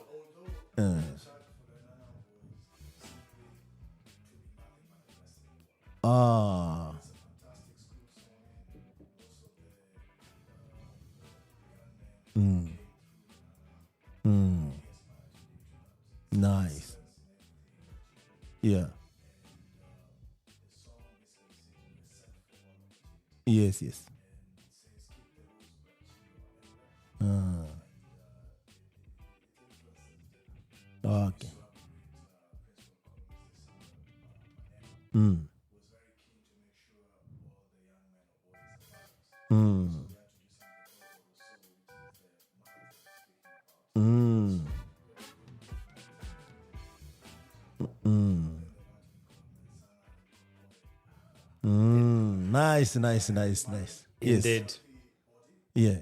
nice. Yeah. Yes. Okay. Nice. Yes. Indeed. Yeah.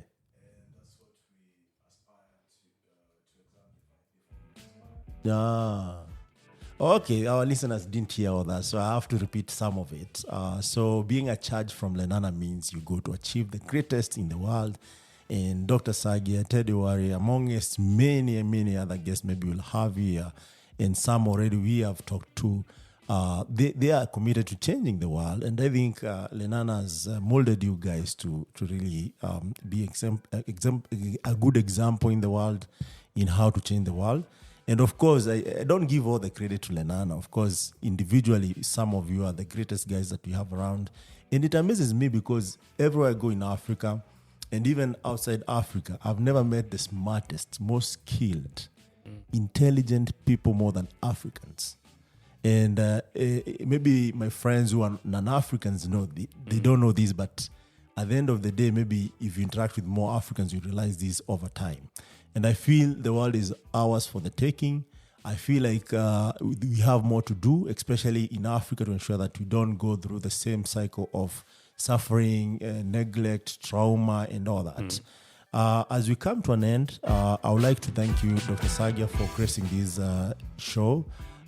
Okay, our listeners didn't hear all that, so I have to repeat some of it. So being a charge from Lenana means you go to achieve the greatest in the world. And Dr. Sagia, Teddy Wari, amongst many other guests maybe we'll have here, and some already we have talked to, they are committed to changing the world, and I think Lenana has molded you guys to really be a good example in the world in how to change the world. And of course, I don't give all the credit to Lenana. Of course, individually, some of you are the greatest guys that we have around. And it amazes me because everywhere I go in Africa, and even outside Africa, I've never met the smartest, most skilled, intelligent people more than Africans. And maybe my friends who are non-Africans know, they don't know this, but at the end of the day, maybe if you interact with more Africans, you realize this over time. And I feel the world is ours for the taking. I feel like we have more to do, especially in Africa, to ensure that we don't go through the same cycle of suffering, neglect, trauma, and all that. As we come to an end, I would like to thank you, Dr. Sagia, for gracing this show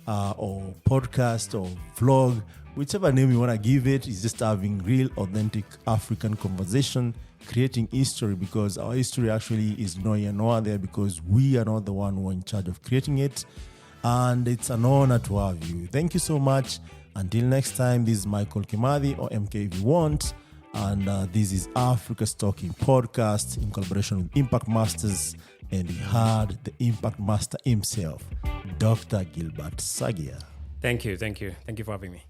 or podcast or vlog, whichever name you want to give it. Is just having real, authentic African conversation, creating history, because our history actually is no here, no there, because we are not the one who are in charge of creating it. And it's an honor to have you. Thank you so much. Until next time, this is Michael Kimathi, or MK if you want. And this is Africa's Talking Podcast in collaboration with Impact Masters. And we had the Impact Master himself, Dr. Gilbert Saggia. Thank you for having me.